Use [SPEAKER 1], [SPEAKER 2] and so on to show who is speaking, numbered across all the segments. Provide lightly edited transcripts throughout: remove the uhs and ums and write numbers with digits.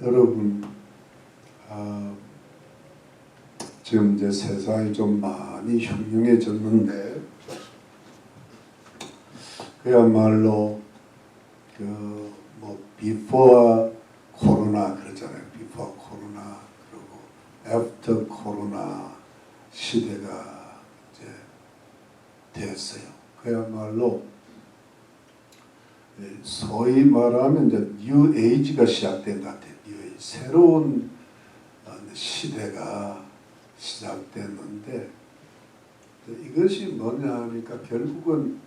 [SPEAKER 1] 여러분, 지금 이제 세상이 좀 많이 흉흉해졌는데, 그야말로 before 코로나 그러잖아요. before 코로나, 그리고 after 코로나 시대가 이제 됐어요. 그야말로 소위 말하면 이제 뉴 에이지가 시작된 것 같아요. 뉴 에이지. 새로운 시대가 시작됐는데, 이것이 뭐냐 하니까 결국은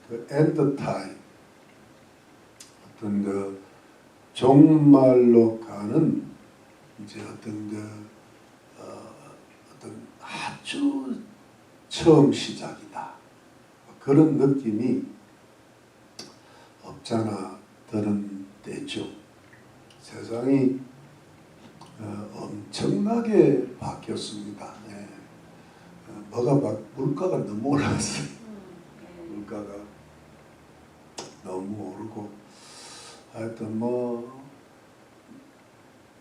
[SPEAKER 1] 그 엔드 타임, 어떤 종말로 가는 이제 어떤 아주 처음 시작이다. 그런 느낌이 없잖아 드는 때죠. 세상이 엄청나게 바뀌었습니다. 네. 물가가 너무 올랐어요. 물가가 너무 오르고, 하여튼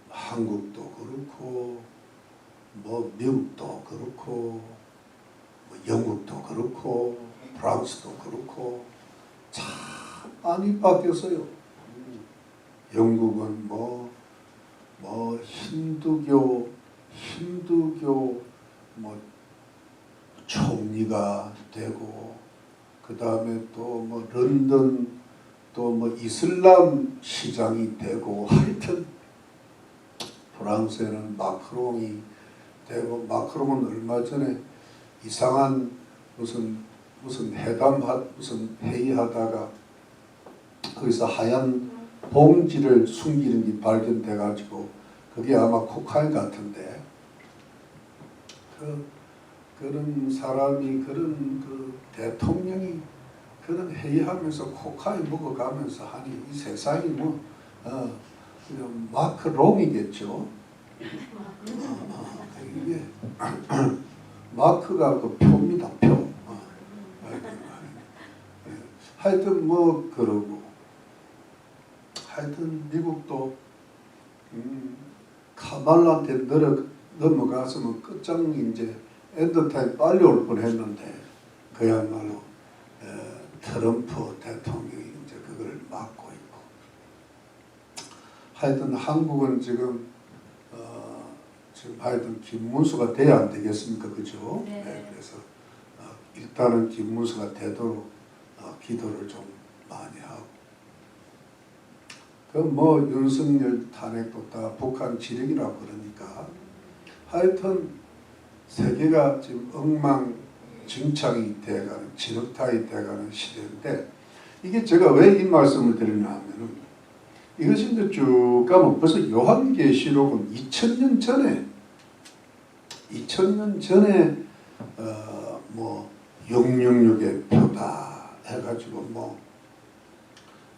[SPEAKER 1] 한국도 그렇고, 미국도 그렇고, 영국도 그렇고, 프랑스도 그렇고, 참 많이 바뀌었어요. 영국은 힌두교 총리가 되고, 그 다음에 또 런던 또 이슬람 시장이 되고, 하여튼 프랑스에는 마크롱이 되고, 마크롱은 얼마 전에 이상한 무슨 회의하다가 거기서 하얀 봉지를 숨기는 게 발견돼 가지고, 그게 아마 코카인 같은데, 그런 사람이, 그런 대통령이 그런 회의하면서 코카인 먹어가면서 하니, 이 세상이 마크롱이겠죠. 이게 마크가 그 표입니다, 표. 하여튼 그러고, 하여튼 미국도 카말라한테 넘어갔으면 끝장이 이제 엔드타임 빨리 올 뻔했는데, 그야말로 트럼프 대통령이 이제 그걸 막고 있고, 하여튼 한국은 지금 하여튼 김문수가 돼야 안 되겠습니까, 그죠?
[SPEAKER 2] 네.
[SPEAKER 1] 네, 그래서 일단은 김문수가 되도록 기도를 좀 많이 하고, 윤석열 탄핵도 다 북한 지령이라고 그러니까, 하여튼 세계가 지금 엉망진창이 돼가는, 진흙탕이 돼가는 시대인데, 이게 제가 왜 이 말씀을 드리냐 하면은, 이것이 이제 쭉 가면 벌써 요한계시록은 2000년 전에 666의 표다 해가지고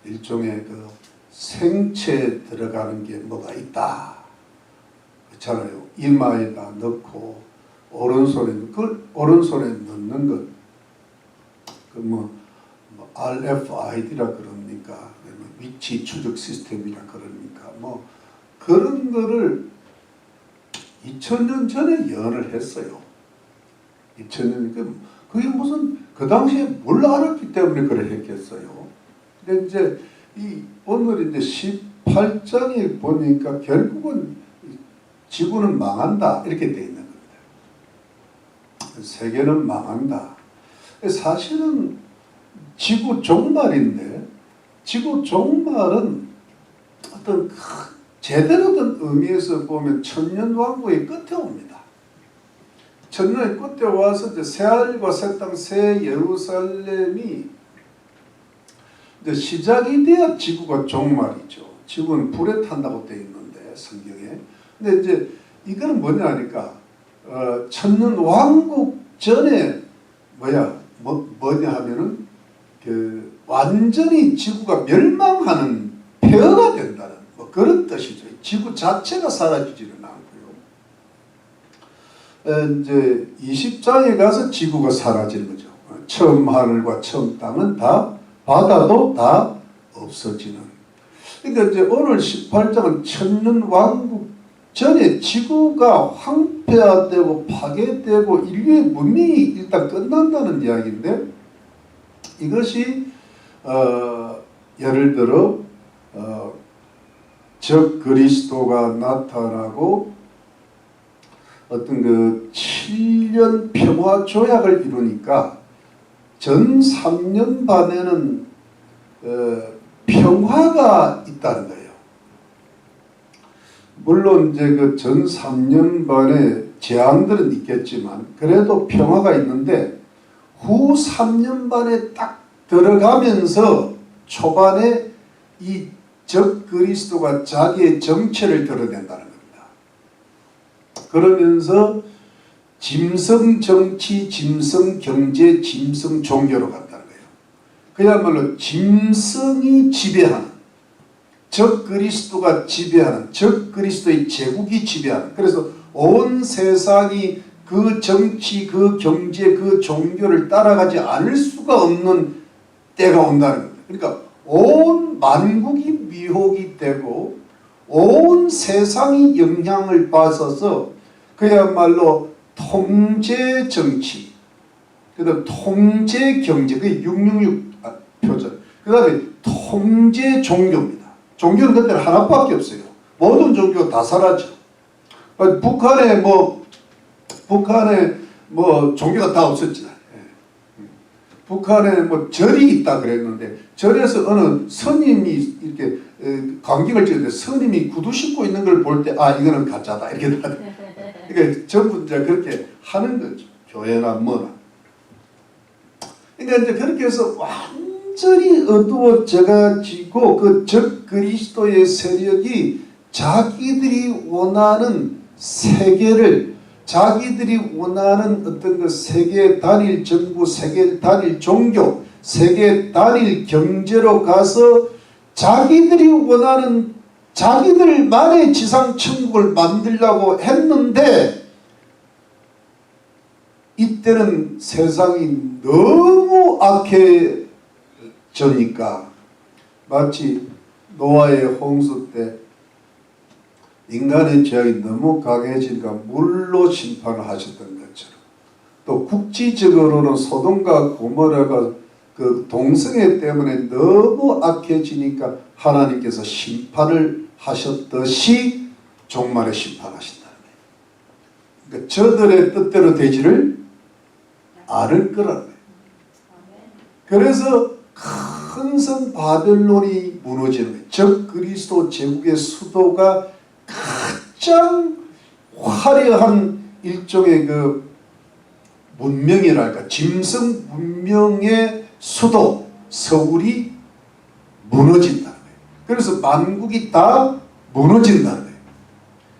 [SPEAKER 1] 일종의 생체에 들어가는 게 뭐가 있다 그렇잖아요. 이마에다 넣고 오른손에 넣는 것, RFID라 그럽니까? 위치 추적 시스템이라 그러니까 그런 거를 2000년 전에 예언을 했어요. 2000년, 그게 무슨 그 당시에 뭘 알았기 때문에 그래 했겠어요. 근데 이제 오늘 이제 18장에 보니까 결국은 지구는 망한다 이렇게 돼 있는 겁니다. 세계는 망한다. 사실은 지구 종말인데, 지구 종말은 어떤 제대로 된 의미에서 보면 천년왕국의 끝에 옵니다. 천년의 끝에 와서 이제 새하늘과 새 땅, 새 예루살렘이 이제 시작이 돼야 지구가 종말이죠. 지구는 불에 탄다고 되어 있는데, 성경에. 근데 이제 이거는 뭐냐 하니까 천년왕국 전에 뭐냐 하면은 완전히 지구가 멸망하는 폐허가 된다는 그런 뜻이죠. 지구 자체가 사라지지는 않고요. 이제 20장에 가서 지구가 사라지는 거죠. 처음 하늘과 처음 땅은 다, 바다도 다 없어지는. 그러니까 이제 오늘 18장은 천년 왕국 전에 지구가 황폐화되고 파괴되고 인류의 문명이 일단 끝난다는 이야기인데, 이것이 예를 들어 적 그리스도가 나타나고 어떤 그 7년 평화 조약을 이루니까 전 3년 반에는 평화가 있다는 거예요. 물론 이제 그 전 3년 반에 재앙들은 있겠지만 그래도 평화가 있는데, 후 3년 반에 딱 들어가면서 초반에 이 적 그리스도가 자기의 정체를 드러낸다는 겁니다. 그러면서 짐승 정치, 짐승 경제, 짐승 종교로 간다는 거예요. 그야말로 짐승이 지배하는, 적 그리스도가 지배하는, 적 그리스도의 제국이 지배하는, 그래서 온 세상이 그 정치, 그 경제, 그 종교를 따라가지 않을 수가 없는 때가 온다는 겁니다. 그러니까 온 만국이 미혹이 되고 온 세상이 영향을 받아서 그야말로 통제 정치, 그 다음 통제 경제, 그게 666 표절, 그 다음에 통제 종교입니다. 종교는 그때는 하나밖에 없어요. 모든 종교가 다 사라져. 북한에 종교가 다 없었잖아요. 북한에 절이 있다 그랬는데, 절에서 어느 스님이 이렇게 광경을 찍는데 스님이 구두 신고 있는 걸 볼 때 이거는 가짜다 이렇게 그러니까 전부 이제 그렇게 하는 거죠. 교회나 뭐나. 그러니까 이제 그렇게 해서 완전히 어두워져 가지고 그 적 그리스도의 세력이 자기들이 원하는 세계를, 자기들이 원하는 어떤 그 세계 단일 정부, 세계 단일 종교, 세계 단일 경제로 가서 자기들이 원하는 자기들만의 지상 천국을 만들려고 했는데, 이때는 세상이 너무 악해지니까 마치 노아의 홍수 때 인간의 죄악이 너무 강해지니까 물로 심판을 하셨던 것처럼, 또 국지적으로는 소돔과 고모라가 그 동성애 때문에 너무 악해지니까 하나님께서 심판을 하셨듯이 종말에 심판하신다는 거예요. 그러니까 저들의 뜻대로 되지를 않을 거라는 거예요. 그래서 큰 성 바벨론이 무너지는 거예요. 적 그리스도 제국의 수도가 가장 화려한 일종의 그 문명이랄까, 짐승 문명의 수도 서울이 무너진다는 거예요. 그래서 만국이 다 무너진다는 거예요.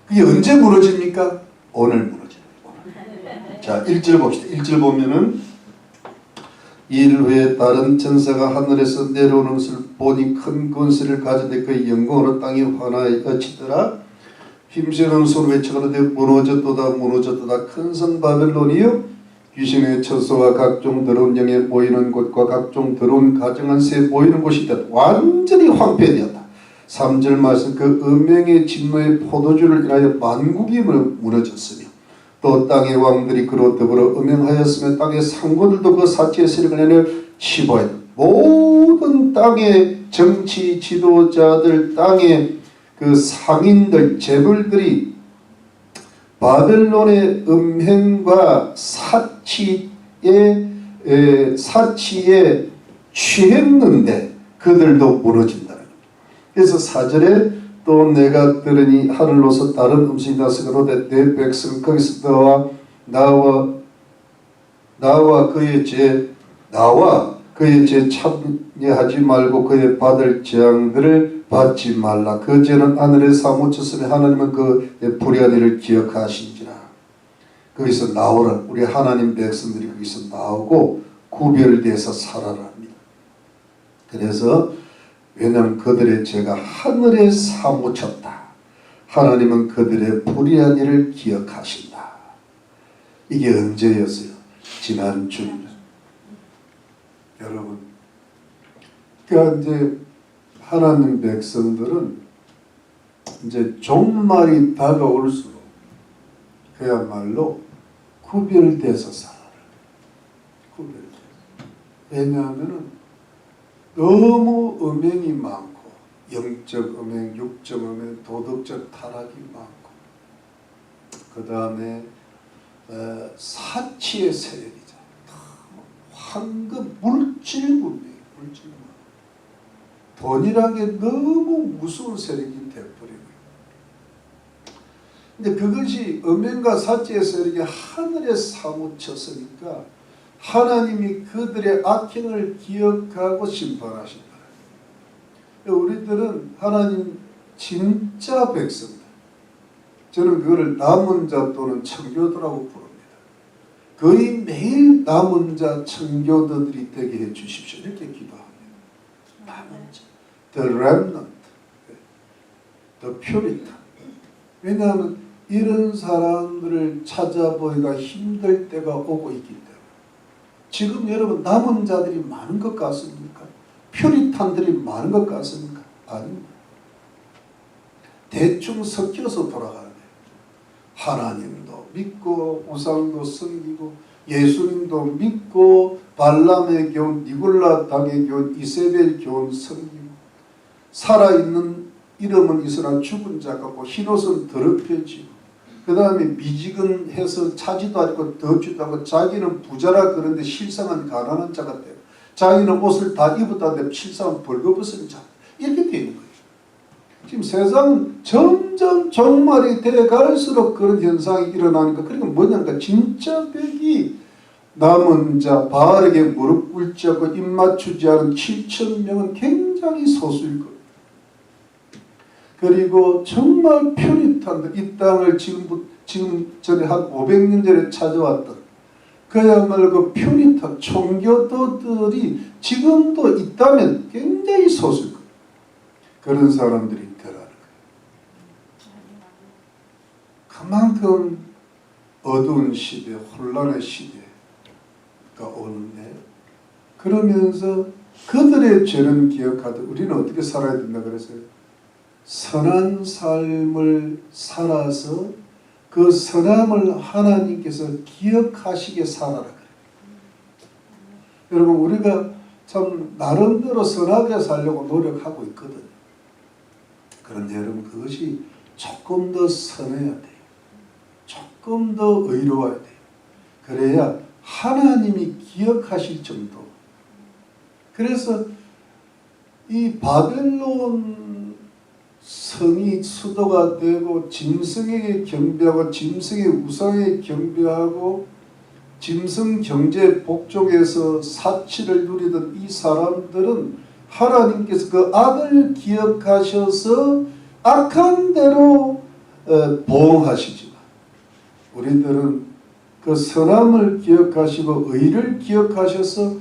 [SPEAKER 1] 그게 언제 무너집니까? 오늘 무너지는 거예요. 자, 1절 봅시다. 1절 보면은, 이일 후에 다른 천사가 하늘에서 내려오는 것을 보니 큰 권세를 가지되 그의 영광으로 땅이 환하여 치더라. 힘쓰는 소로 외쳐가는데 무너졌도다 무너졌도다. 큰 성 바벨론이여, 귀신의 처소와 각종 더러운 영에 모이는 곳과 각종 더러운 가증한 새 모이는 곳이 되었다. 완전히 황폐되었다. 3절 말씀, 그 음행의 진노의 포도주를 인하여 만국이 무너졌으며 또 땅의 왕들이 그로 더불어 음행하였으며 땅의 상고들도 그 사치의 세력을 내려 치부하였다. 모든 땅의 정치 지도자들, 땅의 그 상인들, 재벌들이 바벨론의 음행과 사치에 취했는데 그들도 무너진다는 겁니다. 그래서 4절에 또 내가 들으니 하늘로서 다른 음성이 나서가로되 내 백성 거기서 나와 그의 죄 참여하지 말고 그의 받을 재앙들을 받지 말라. 그 죄는 하늘에 사무쳤으니 하나님은 그의 불의한 일을 기억하신지라. 거기서 나오라. 우리 하나님 백성들이 거기서 나오고 구별돼서 살아라 합니다. 그래서 왜냐하면 그들의 죄가 하늘에 사무쳤다. 하나님은 그들의 불의한 일을 기억하신다. 이게 언제였어요? 지난 주입니다. 여러분, 그러니까 이제 하나님 백성들은 이제 종말이 다가올수록 그야말로 구별돼서 살아라. 구별돼서. 왜냐하면 너무 음행이 많고 영적 음행, 육적 음행, 도덕적 타락이 많고 그 다음에 사치의 세력이죠. 황금, 물질문명, 물질문명. 돈이라는 게 너무 무서운 세력이 되어버리고 근데 그것이 음행과 사치의 세력이 하늘에 사무쳤으니까 하나님이 그들의 악행을 기억하고 심판하신다. 우리들은 하나님 진짜 백성들, 저는 그거를 남은 자 또는 청교도라고 부릅니다. 거의 매일 남은 자 청교도들이 되게 해주십시오. 이렇게 기도합니다. 남은 자, the remnant, the puritan. 왜냐하면 이런 사람들을 찾아보기가 힘들 때가 오고 있기 때문에 지금 여러분 남은 자들이 많은 것 같습니까? 퓨리탄들이 많은 것 같습니까? 아닙니다. 대충 섞여서 돌아가는 거예요. 하나님도 믿고 우상도 섬기고 예수님도 믿고 발람의 교훈, 니골라 당의 교훈, 이세벨 교훈 섬기고 살아있는 이름은 있으나 죽은 자 같고 흰옷은 더럽혀지고 그 다음에 미지근해서 차지도 않고 덥지도 않고 자기는 부자라 그런데 실상은 가난한 자 같아요. 자기는 옷을 다 입었다는데 실상은 벌거벗은 자. 이렇게 되어 있는 거예요. 지금 세상은 점점 종말이 되어 갈수록 그런 현상이 일어나니까 그러니까 뭐냐니까 진짜 벽이 남은 자, 바알에게 무릎 꿇지 않고 입 맞추지 않은 7,000명은 굉장히 소수일 거예요. 그리고 정말 퓨리탄들, 이 땅을 지금 전에 한 500년 전에 찾아왔던 그야말로 그 퓨리탄 총교도들이 지금도 있다면 굉장히 소수일 거예요. 그런 사람들이 있더라는 거예요. 그만큼 어두운 시대, 혼란의 시대가 오는데 그러면서 그들의 죄는 기억하듯 우리는 어떻게 살아야 된다 그랬어요? 선한 삶을 살아서 그 선함을 하나님께서 기억하시게 살아라. 여러분 우리가 참 나름대로 선하게 살려고 노력하고 있거든요. 그런데 여러분 그것이 조금 더 선해야 돼요. 조금 더 의로워야 돼요. 그래야 하나님이 기억하실 정도. 그래서 이 바벨론 성이 수도가 되고 짐승에게 경배하고 짐승의 우상에 경배하고 짐승 경제 복종에서 사치를 누리던 이 사람들은 하나님께서 그 악을 기억하셔서 악한 대로 보응하시지만 우리들은 그 선함을 기억하시고 의를 기억하셔서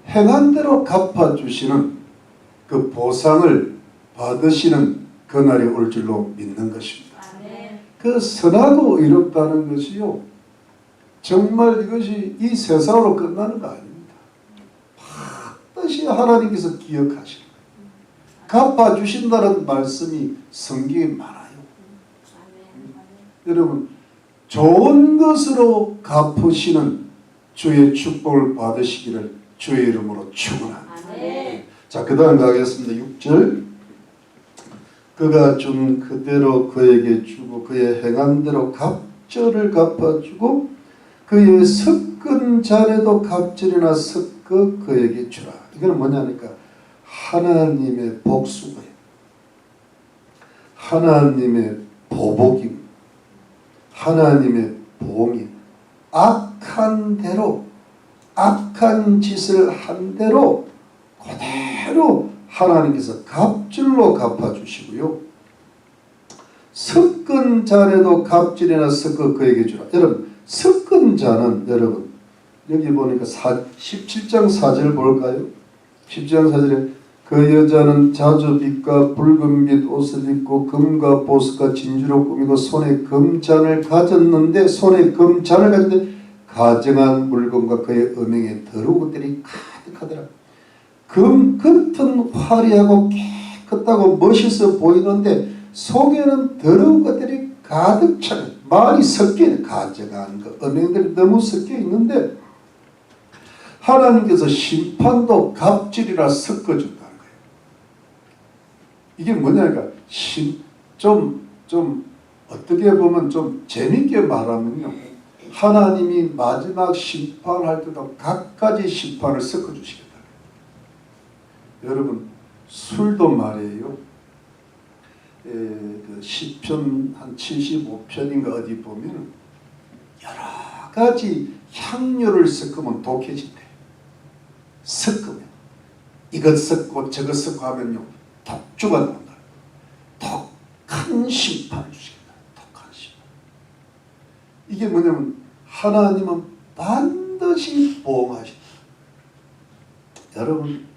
[SPEAKER 1] 행한 대로 갚아주시는 그 보상을 받으시는 그날이 올 줄로 믿는 것입니다. 그 선하고 의롭다는 것이요 정말 이것이 이 세상으로 끝나는 거 아닙니다. 반드시 하나님께서 기억하시는 거예요. 갚아주신다는 말씀이 성경에 많아요. 여러분 좋은 것으로 갚으시는 주의 축복을 받으시기를 주의 이름으로 축원합니다. 자, 그 다음 가겠습니다. 6절 그가 준 그대로 그에게 주고 그의 행한 대로 갑절을 갚아주고 그의 섞은 잔에도 갑절이나 섞어 그에게 주라. 이건 뭐냐니까 하나님의 복수고요. 하나님의 보복임. 하나님의 보응임. 악한 대로 악한 짓을 한 대로 그대로 하나님께서 갑질로 갚아주시고요. 섞은 잔에도 갑질이나 섞어 그에게 주라. 여러분 섞은 잔은 여러분 여기 보니까 17장 4절 볼까요? 17장 4절에 그 여자는 자주 빛과 붉은빛 옷을 입고 금과 보석과 진주로 꾸미고 손에 금잔을 가졌는데 손에 금잔을 가졌는데 가증한 물건과 그의 음행에 더러운 것들이 가득하더라. 금 겉은 화려하고 깨끗하고 멋있어 보이는데 속에는 더러운 것들이 가득 차요. 말이 섞여 있는 가져간 거, 은행들이 너무 섞여 있는데 하나님께서 심판도 갑질이라 섞어준다는 거예요. 이게 뭐냐니까 좀 어떻게 보면 좀 재밌게 말하면요, 하나님이 마지막 심판할 때도 각가지 심판을 섞어주시겠다. 여러분, 술도 말이에요. 그 시편 한 75편인가 어디 보면 여러 가지 향료를 섞으면 독해진대. 섞으면 이것 섞고 저것 섞고 하면요, 독주가 나온다. 독한 심판을 주시겠다. 독한 심판. 이게 뭐냐면 하나님은 반드시 보응하신다. 여러분,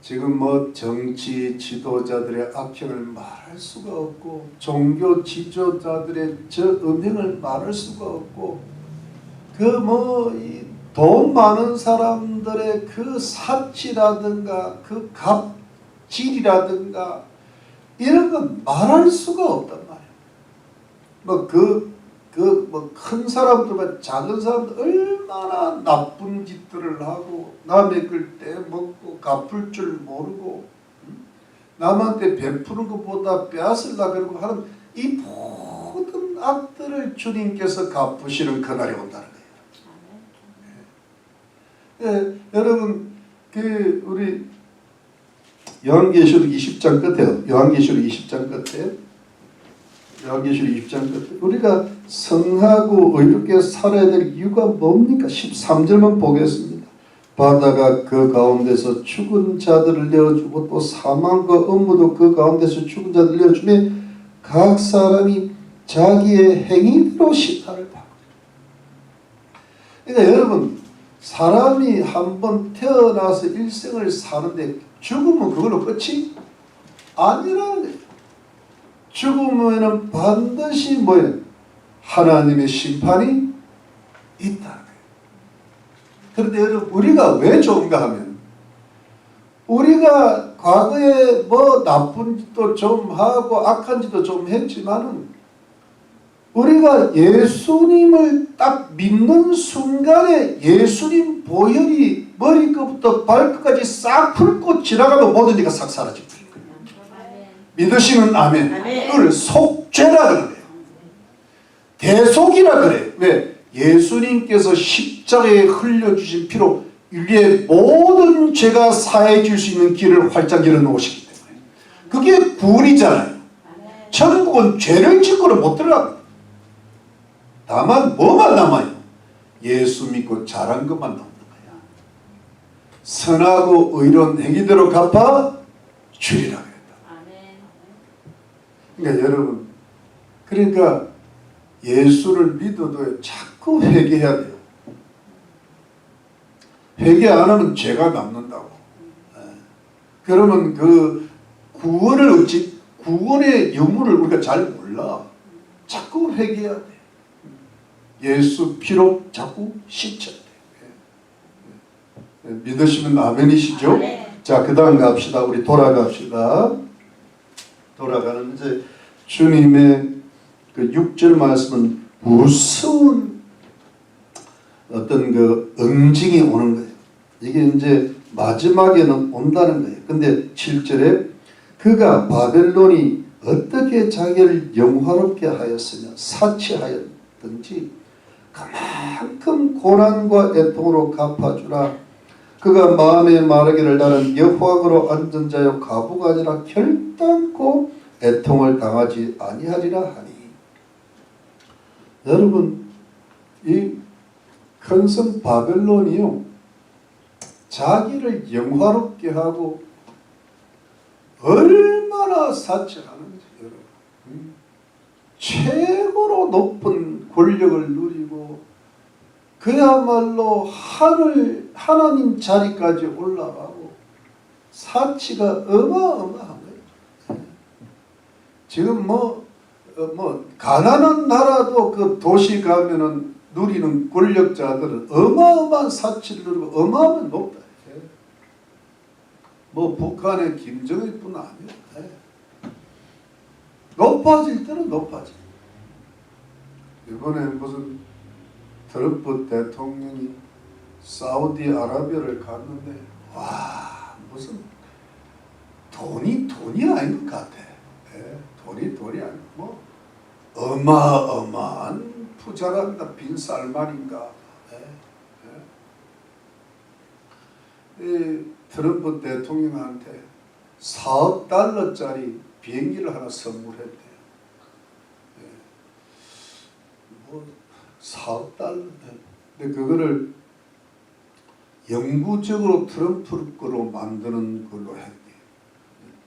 [SPEAKER 1] 지금 뭐 정치 지도자들의 악행을 말할 수가 없고 종교 지도자들의 저 음행을 말할 수가 없고 그 뭐 돈 많은 사람들의 그 사치라든가 그 갑질이라든가 이런 건 말할 수가 없단 말이에요. 뭐 큰 사람들과 작은 사람들 얼마나 나쁜 짓들을 하고 남의 걸 떼먹고 갚을 줄 모르고 남한테 베푸는 것보다 빼앗으려고 그러고 하는 이 모든 악들을 주님께서 갚으시는 그날이 온다는 거예요. 네, 여러분 우리 요한계시록 20장 끝에요. 요한계시록 20장 끝에 우리가 성하고 의롭게 살아야 될 이유가 뭡니까? 13절만 보겠습니다. 바다가 그 가운데서 죽은 자들을 내어주고 또 사망과 업무도 그 가운데서 죽은 자들을 내어주며 각 사람이 자기의 행위대로 심판을 받고. 그러니까 여러분, 사람이 한번 태어나서 일생을 사는데 죽으면 그걸로 끝이 아니라는 거예요. 죽으면은 반드시 뭐예요? 하나님의 심판이 있다는 거예요. 그런데 여러분, 우리가 왜 좋은가 하면 우리가 과거에 뭐 나쁜 짓도 좀 하고 악한 짓도 좀 했지만은 우리가 예수님을 딱 믿는 순간에 예수님 보혈이 머리끝부터 발끝까지 싹 훑고 지나가면 모든 죄가 싹 사라집니다. 믿으시면 아멘. 그걸 속죄라 그래요. 대속이라 그래요. 왜? 예수님께서 십자가에 흘려주신 피로 인류의 모든 죄가 사해질 수 있는 길을 활짝 열어놓으시기 때문에 그게 구원이잖아요. 천국은 죄를 짓고는 못 들어갑니다. 다만 뭐만 남아요? 예수 믿고 잘한 것만 남는 거야. 선하고 의로운 행위대로 갚아 주리라. 그러니까 여러분, 그러니까 예수를 믿어도 자꾸 회개해야 돼요. 회개 안 하면 죄가 남는다고. 그러면 그 구원의 유무를 우리가 잘 몰라. 자꾸 회개해야 돼. 예수 피로 자꾸 씻혀야 돼. 믿으시면 아멘이시죠? 자, 그 다음 갑시다. 우리 돌아갑시다. 돌아가는 이제 주님의 그 6절 말씀은 무서운 어떤 그 응징이 오는 거예요. 이게 이제 마지막에는 온다는 거예요. 근데 7절에 그가 바벨론이 어떻게 자기를 영화롭게 하였으며 사치하였든지 그만큼 고난과 애통으로 갚아주라. 그가 마음에 말하기를 나는 여호와로 앉은 자여 가부가 아니라 결단코 애통을 당하지 아니하리라 하니. 여러분, 이 큰 성 바벨론이요, 자기를 영화롭게 하고 얼마나 사치하는지 여러분. 최고로 높은 권력을 누리고 그야말로 하나님 자리까지 올라가고 사치가 어마어마한 거예요. 지금 가난한 나라도 그 도시 가면은 누리는 권력자들은 어마어마한 사치를 누리고 어마어마한 높다. 뭐 북한의 김정일뿐 아니야. 높아질 때는 높아져. 이번에 무슨 트럼프 대통령이 사우디아라비아를 갔는데 와 무슨 돈이 아닌 것 같아. 돈이 아니고 뭐 어마어마한 부자랍니다. 빈살만인가. 트럼프 대통령한테 4억 달러짜리 비행기를 하나 선물했대요. 뭐 4억 달러. 근데 그거를 영구적으로 트럼프 거로 만드는 걸로 했대요.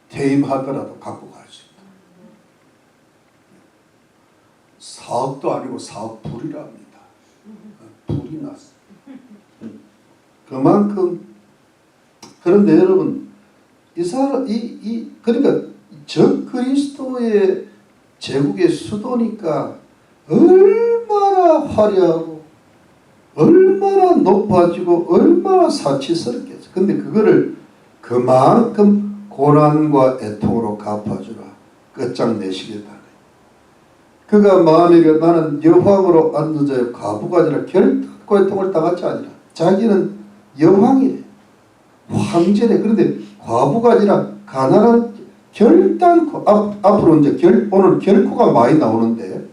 [SPEAKER 1] 퇴임하더라도 갖고 갈 수 있다. 4억도 아니고 4억 불이랍니다. 불이 났어. 그만큼. 그런데 여러분, 그러니까 적그리스도의 제국의 수도니까 얼마나 화려하고 얼마나 높아지고 얼마나 사치스럽겠어. 근데 그거를 그만큼 고난과 애통으로 갚아주라. 끝장내시겠다. 그가 마음에 나는 여왕으로 앉은 자의 과부가 아니라 결코 애통을 당하지 아니라. 자기는 여왕이래. 황제래. 그런데 과부가 아니라 가난한 결단코 앞으로 이제 오늘 결코가 많이 나오는데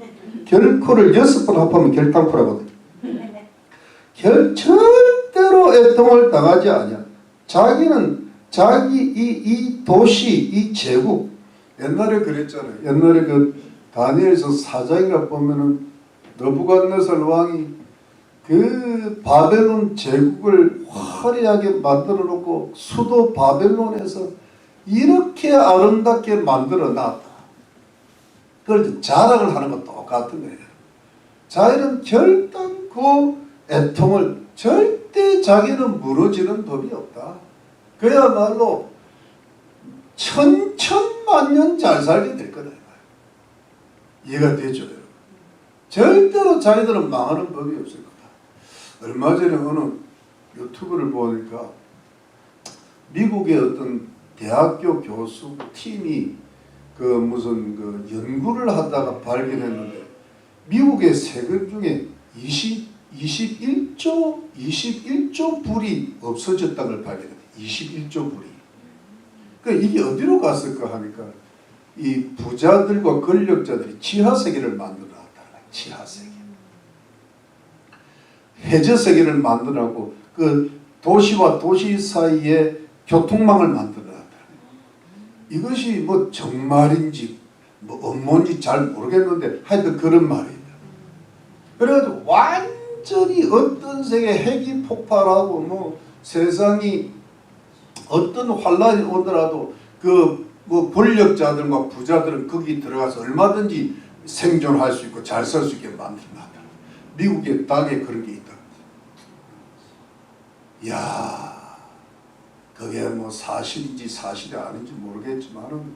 [SPEAKER 1] 결코를 6번 합하면 결단코라거든요. 절대로 애통을 당하지 아니야. 자기는 자기 이 도시 이 제국 옛날에 그랬잖아요. 옛날에 그 다니엘서 4장이라 보면은 느부갓네살 왕이 그 바벨론 제국을 화려하게 만들어 놓고 수도 바벨론에서 이렇게 아름답게 만들어 놨다. 그걸 자랑을 하는 것 똑같은 거예요. 자기는 결단코 애통을 절대 자기는 무너지는 법이 없다. 그야말로 천천만년 잘 살게 될 거다. 이해가 되죠? 여러분? 절대로 자기들은 망하는 법이 없을 거다. 얼마 전에 어느 유튜브를 보니까 미국의 어떤 대학교 교수 팀이 그 무슨 그 연구를 하다가 발견했는데 미국의 세금 중에 21조 불이 없어졌다는 걸 발견했어요. 21조 불이. 그러니까 이게 어디로 갔을까 하니까 이 부자들과 권력자들이 지하세계를 만들어 놨다는 거예요. 지하세계. 해저세계를 만들어고 그 도시와 도시 사이에 교통망을 만들어 놨다는 거예요. 이것이 뭐 정말인지 뭐 음모인지 잘 모르겠는데 하여튼 그런 말이에요. 그래가지고 완전히 어떤 세계 핵이 폭발하고 뭐 세상이 어떤 환란이 오더라도 그 뭐 권력자들과 부자들은 거기 들어가서 얼마든지 생존할 수 있고 잘 살 수 있게 만들어놨다. 미국의 땅에 그런 게 있다. 이야, 그게 뭐 사실인지 사실이 아닌지 모르겠지만은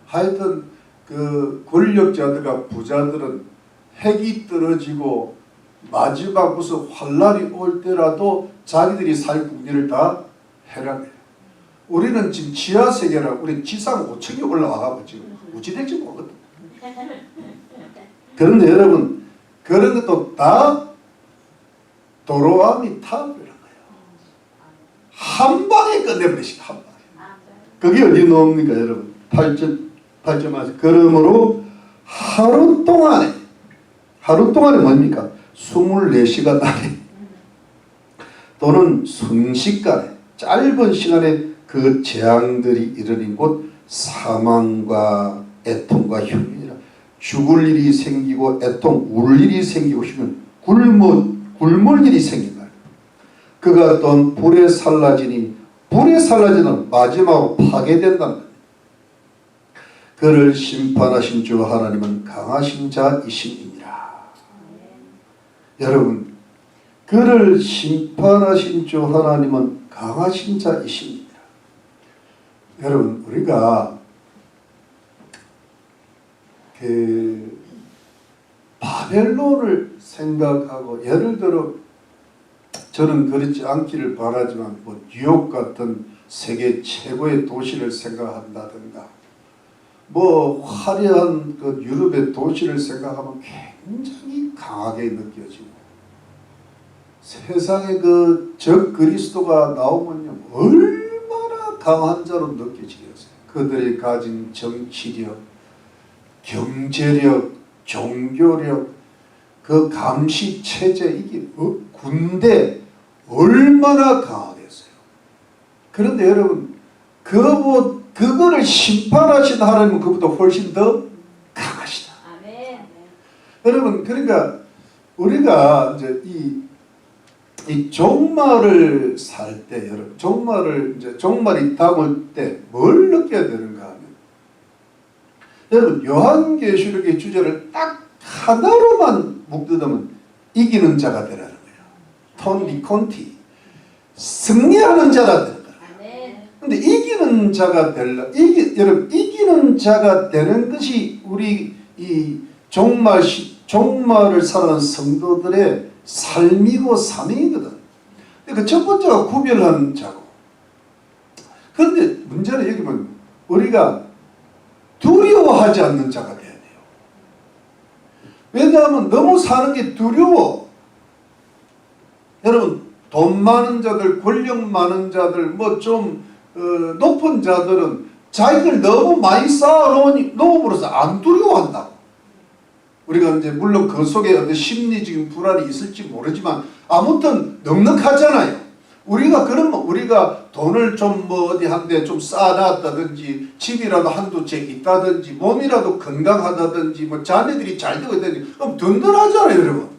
[SPEAKER 1] 하여튼 그 권력자들과 부자들은 핵이 떨어지고 마지막 무슨 환란이 올 때라도 자기들이 살 궁리를 다 해라네. 우리는 지금 지하세계라고 우리 지상 5층에 올라와가지고 지금 어찌 될지 모르거든. 그런데 여러분 그런 것도 다 도로아미 타업이라는 거예요. 한 방에 끝내버리시 한 방에. 그게 어디 나옵니까 여러분? 8점 그러므로 하루 동안에 뭡니까? 24시간 안에 또는 순식간에 짧은 시간에 그 재앙들이 이르는 곳 사망과 애통과 흉년이라. 죽을 일이 생기고 애통 울 일이 생기고 흉년 굶을 일이 생긴다. 그가 또한 불에 살라지니 불에 살라지는 마지막으로 파괴된다는 거예요. 그를 심판하신 주 하나님은 강하신 자이심이니라. 여러분 그를 심판하신 주 하나님은 강하신 자이십니다. 여러분 우리가 그 바벨론을 생각하고 예를 들어 저는 그렇지 않기를 바라지만 뭐 뉴욕 같은 세계 최고의 도시를 생각한다든가 뭐 화려한 그 유럽의 도시를 생각하면 굉장히 강하게 느껴지고 세상에 그 적 그리스도가 나오면요 얼마나 강한 자로 느껴지겠어요. 그들이 가진 정치력, 경제력, 종교력, 그 감시 체제 이게 군대 얼마나 강하겠어요. 그런데 여러분 그거를 심판하신 하나님은 그보다 훨씬 더 강하시다.
[SPEAKER 2] 아멘.
[SPEAKER 1] 여러분 그러니까 우리가 이제 이 종말을 살 때 여러분 종말이 다가올 때 뭘 느껴야 되는가 하면 여러분 요한계시록의 주제를 딱 하나로만 묶으면 이기는 자가 되라는 거예요. 톤디콘티 승리하는 자가 되는 거예요. 근데 이기는 자가 여러분 이기는 자가 되는 것이 우리 이 종말을 살아가는 성도들의 삶이고 사명이거든. 그 첫 번째가 구별하는 자고. 그런데 문제는 여기 보면 우리가 두려워하지 않는 자가 돼야 돼요. 왜냐하면 너무 사는 게 두려워. 여러분 돈 많은 자들, 권력 많은 자들, 뭐 좀 높은 자들은 자기들 너무 많이 쌓아놓음으로써 안 두려워한다고. 우리가 이제 물론 그 속에 어떤 심리적인 불안이 있을지 모르지만 아무튼 넉넉하잖아요. 우리가 돈을 좀 뭐 어디 한데 좀 쌓아놨다든지 집이라도 한두 채 있다든지 몸이라도 건강하다든지 뭐 자녀들이 잘 되고 있다든지 그럼 든든하잖아요, 여러분.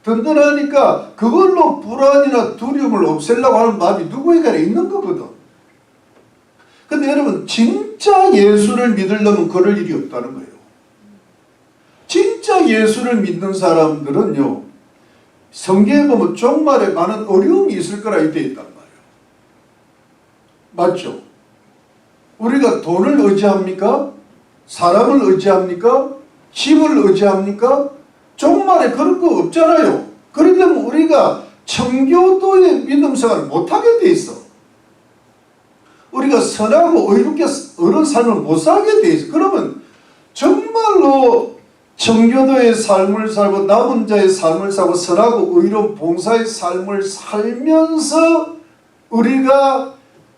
[SPEAKER 1] 든든하니까 그걸로 불안이나 두려움을 없애려고 하는 마음이 누구에게나 있는 거거든. 근데 여러분 진짜 예수를 믿으려면 그럴 일이 없다는 거예요. 진짜 예수를 믿는 사람들은요 성경에 보면 종말에 많은 어려움이 있을 거라 되어 있단 말이에요. 맞죠? 우리가 돈을 의지합니까? 사람을 의지합니까? 집을 의지합니까? 종말에 그런 거 없잖아요. 그러기 때문에 우리가 청교도의 믿음 생활을 못하게 돼 있어. 우리가 선하고 의롭게 어른 삶을 못 살게 돼 있어. 그러면 정말로 청교도의 삶을 살고 남은 자의 삶을 살고 선하고 의로운 봉사의 삶을 살면서 우리가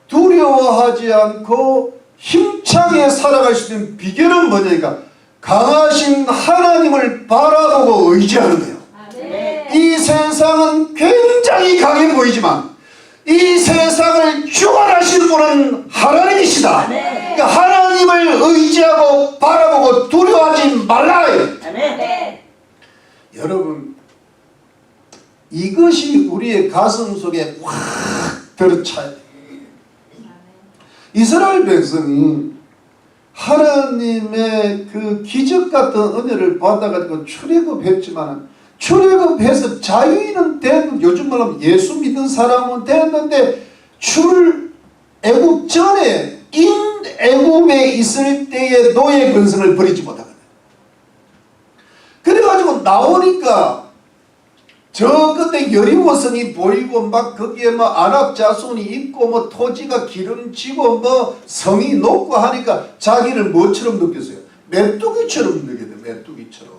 [SPEAKER 1] 두려워하지 않고 힘차게 살아갈 수 있는 비결은 뭐냐니까 강하신 하나님을 바라보고 의지하는 거예요. 이 세상은 굉장히 강해 보이지만 이 세상을 주관하시는 분은 하나님이시다. 그러니까 하나님을 의지하고 바라보고 두려워하지 말라요. 여러분 이것이 우리의 가슴 속에 확 들어차야 돼요. 이스라엘 백성이 하나님의 그 기적 같은 은혜를 받아가지고 출애굽했지만 출애굽해서 자유인은 된 요즘 말하면 예수 믿는 사람은 됐는데 출애굽 전에 인애굽에 있을 때의 노예 근성을 버리지 못하거든. 그래가지고 나오니까 저 끝에 여리고성이 보이고 막 거기에 뭐 아랍 자손이 있고 뭐 토지가 기름지고 뭐 성이 높고 하니까 자기를 뭐처럼 느꼈어요? 메뚜기처럼 느껴요. 메뚜기처럼.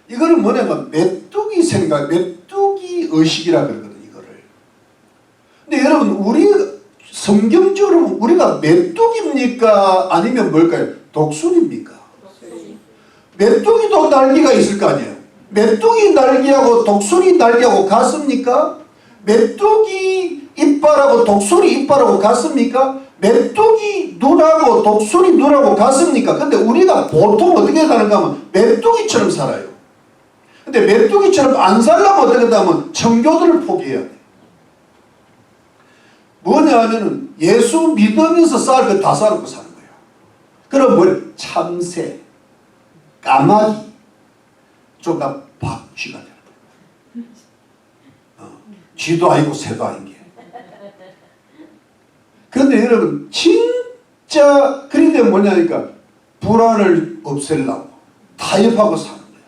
[SPEAKER 1] 이거는 뭐냐면 메뚜기 생각, 메뚜기 의식이라 그러거든 이거를. 근데 여러분 우리 성경적으로 우리가 메뚜기입니까? 아니면 뭘까요? 독수리입니까? 메뚜기도 날개가 있을 거 아니에요. 메뚜기 날개하고 독수리 날개하고 같습니까? 메뚜기 이빨하고 독수리 이빨하고 같습니까? 메뚜기 눈하고 독수리 눈하고 같습니까? 근데 우리가 보통 어떻게 사는가 하면 메뚜기처럼 살아요. 근데 메뚜기처럼 안 살려면 어떻게 하면 청교도를 포기해야 돼. 뭐냐 하면은 예수 믿으면서 쌀 거 다 싸놓고 사는 거예요. 그럼 뭐래? 참새, 까마귀, 좀 다 박쥐가 되는 거예요. 쥐도 아니고 새도 아닌 게. 그런데 여러분 진짜 그런데 뭐냐니까 불안을 없애려고 타협하고 사는 거예요.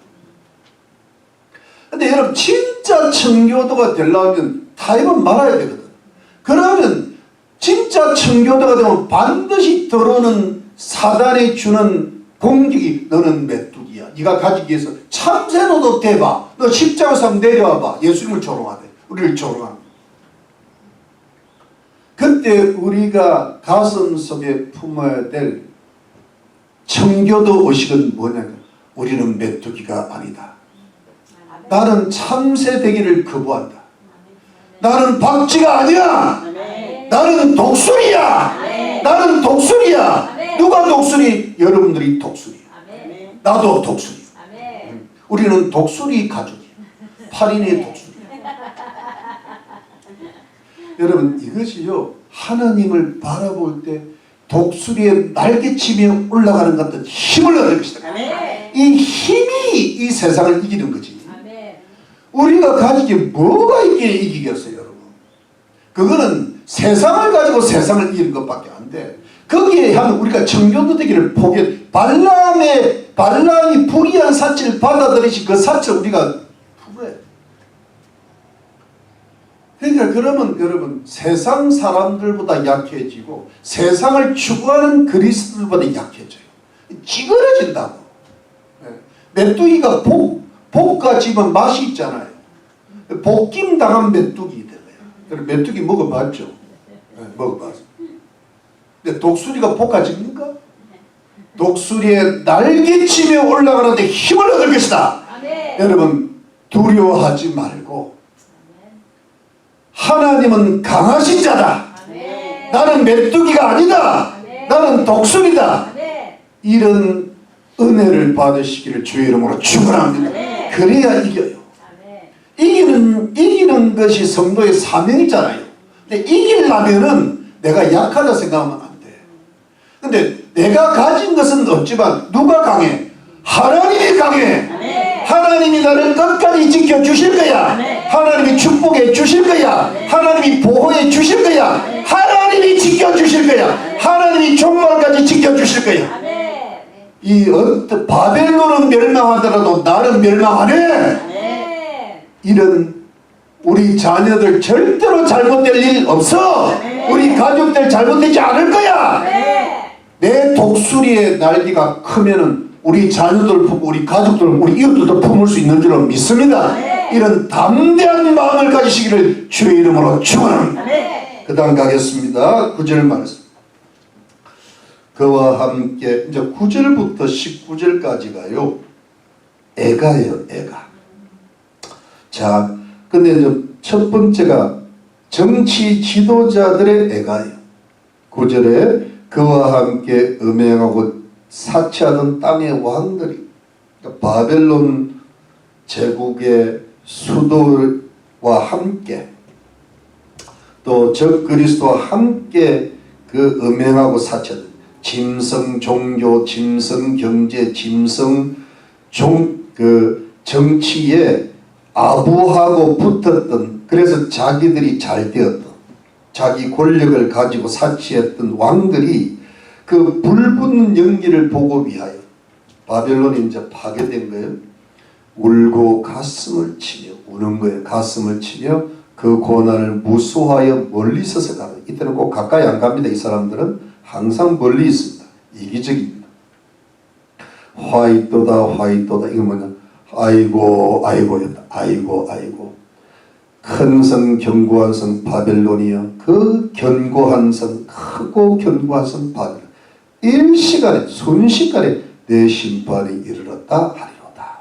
[SPEAKER 1] 근데 여러분 진짜 청교도가 되려면 타협은 말아야 되거든. 그러면 진짜 청교도가 되면 반드시 들어오는 사단이 주는 공격이 너는 메뚜기야. 네가 가지기 위해서 참새로도 대봐. 너 십자가에서 내려와봐. 예수님을 조롱하대. 우리를 조롱합니다. 그때 우리가 가슴속에 품어야 될 청교도 의식은 뭐냐면 우리는 메뚜기가 아니다. 나는 참새 되기를 거부한다. 나는 박쥐가 아니야. 나는 독수리야. 나는 독수리야. 누가 독수리? 여러분들이 독수리야. 나도 독수리야. 우리는 독수리 가족이야. 8인의 독수리. 여러분 이것이요 하나님을 바라볼 때 독수리의 날개치며 올라가는 것 같은 힘을 얻을 것이다. 이 힘이 이 세상을 이기는 거지. 우리가 가지게 뭐가 있기에 이기겠어요 여러분. 그거는 세상을 가지고 세상을 이기는 것밖에 안 돼. 거기에 하면 우리가 청교도 되기를 포기해. 발람이 불의한 사치를 받아들이시 그 사치를 우리가 풀어야 돼. 그러니까 그러면 여러분 세상 사람들보다 약해지고 세상을 추구하는 그리스도들보다 약해져요. 찌그러진다고. 메뚜기가 볶아지면 맛이 있잖아요. 볶임 당한 메뚜기 되네요. 메뚜기 먹어봤죠? 네, 먹어봤어요. 근데 독수리가 볶아집니까? 독수리의 날개치며 올라가는데 힘을 얻을 것이다. 여러분 두려워하지 말고 하나님은 강하신 자다. 나는 메뚜기가 아니다. 나는 독수리다. 이런 은혜를 받으시기를 주의 이름으로 축원합니다. 그래야 이겨요. 이기는 것이 성도의 사명이잖아요. 근데 이기려면은 내가 약하다 생각하면 안 돼. 근데 내가 가진 것은 없지만 누가 강해? 하나님이 강해. 하나님이 나를 끝까지 지켜주실 거야. 하나님이 축복해 주실 거야. 하나님이 보호해 주실 거야. 하나님이 지켜주실 거야. 하나님이 종말까지 지켜주실 거야. 이 어떤 바벨론은 멸망하더라도 나는 멸망 안 해. 이런 우리 자녀들 절대로 잘못될 일 없어. 우리 가족들 잘못되지 않을 거야. 내 독수리의 날개가 크면은 우리 자녀들 품고 우리 가족들 우리 이웃들도 품을 수 있는 줄로 믿습니다. 이런 담대한 마음을 가지시기를 주의 이름으로 축원합니다. 그 다음 가겠습니다. 9절 말씀. 그와 함께 이제 9절부터 19절까지가요 애가예요. 애가. 자, 근데 이제 첫 번째가 정치 지도자들의 애가예요. 9절에 그와 함께 음행하고 사치하던 땅의 왕들이, 그러니까 바벨론 제국의 수도와 함께 또 적그리스도와 함께 그 음행하고 사치하던 짐승 종교, 짐승 경제, 짐승 그 정치에 아부하고 붙었던, 그래서 자기들이 잘 되었던, 자기 권력을 가지고 사치했던 왕들이 그 불붙는 연기를 보고 위하여 바벨론이 이제 파괴된 거예요. 울고 가슴을 치며 우는 거예요. 가슴을 치며 그 고난을 무수하여 멀리 서서 가는. 이때는 꼭 가까이 안 갑니다. 이 사람들은 항상 멀리 있습니다. 이기적입니다. 화이또다 화이또다. 이거 뭐냐? 아이고 아이고였다. 아이고 아이고. 큰 성 견고한 성 바벨론이여. 그 견고한 성, 크고 견고한 성 바벨론. 일시간에 순식간에 내 심판이 이르렀다 하리로다.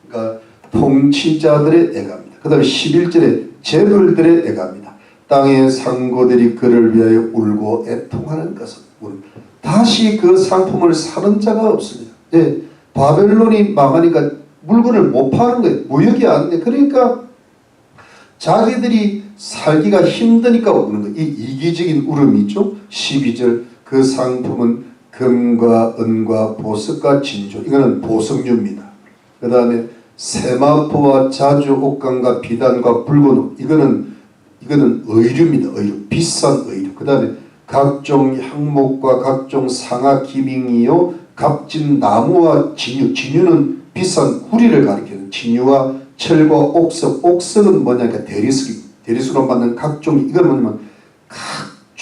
[SPEAKER 1] 그러니까 통치자들의 애가입니다. 그 다음에 11절에 재벌들의 애가입니다. 땅의 상고들이 그를 위하여 울고 애통하는 것은 다시 그 상품을 사는 자가 없습니다. 네, 바벨론이 망하니까 물건을 못 파는 거예요. 무역이 안 돼. 그러니까 자기들이 살기가 힘드니까 우는 거예요. 이 이기적인 울음이 있죠. 12절 그 상품은 금과 은과 보석과 진주. 이거는 보석류입니다. 그 다음에 세마포와 자주, 옥강과 비단과 붉은. 이거는 의류입니다. 의류. 비싼 의류. 그 다음에 각종 향목과 각종 상아 기밍이요. 값진 나무와 진유. 진유는 비싼 구리를 가리키는 진유와 철과 옥석. 옥석은 뭐냐니까 대리석입니다. 대리석으로 만든 각종, 이건 뭐냐면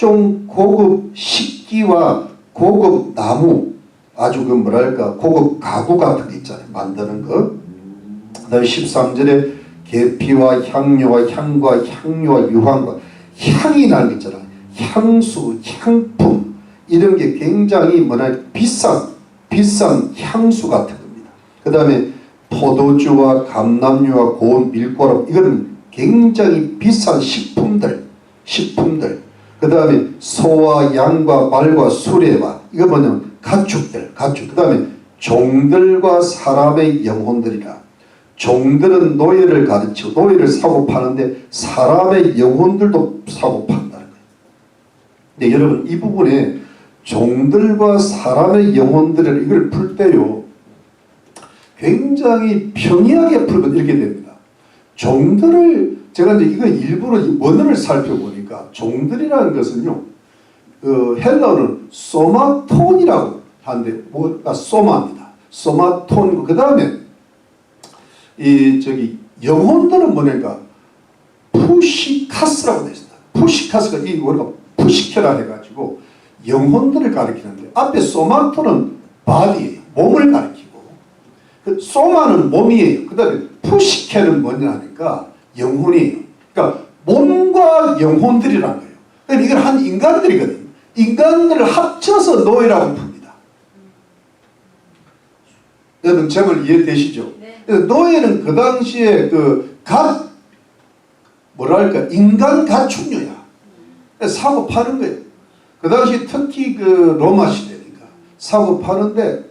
[SPEAKER 1] 각종 고급 식기와 고급 나무, 아주 그 뭐랄까 고급 가구 같은 거 있잖아요. 만드는 거. 그다음에 13절에 계피와 향료와 향과 향료와 유황과 향이 나는 거 있잖아요. 향수, 향품 이런 게 굉장히 뭐랄까 비싼 향수 같은 겁니다. 그 다음에 포도주와 감람류와 고운 밀가루 이거는 굉장히 비싼 식품들. 그 다음에 소와 양과 말과 수레와 이거 뭐냐면 가축. 그 다음에 종들과 사람의 영혼들이라. 종들은 노예를 가르치고 노예를 사고 파는데 사람의 영혼들도 사고 판다는 거예요. 근데 여러분 이 부분에 종들과 사람의 영혼들을 이걸 풀 때요 굉장히 평이하게 풀면 이렇게 됩니다. 종들을 제가 이제 이거 일부러 원어를 살펴보니까 종들이라는 것은요 헬라어는 소마톤이라고 하는데 뭐가 소마입니다. 소마톤. 그 다음에 영혼들은 뭐냐니까 푸시카스라고 되어 있습니다. 푸시카스가 이 우리가 푸시케라 해가지고 영혼들을 가리키는데 앞에 소마토는 바디예요. 몸을 가리키고 소마는 몸이에요. 그 다음에 푸시케는 뭐냐 하니까 영혼이에요. 그러니까 몸과 영혼들이란 거예요. 그러니까 이걸 한 인간들이거든요. 인간들을 합쳐서 노예라고 풉니다. 여러분 제발 이해되시죠? 네. 노예는 그 당시에 뭐랄까 인간 가축류야. 사고 파는 거예요. 그 당시 특히 그 로마 시대니까 사고 파는데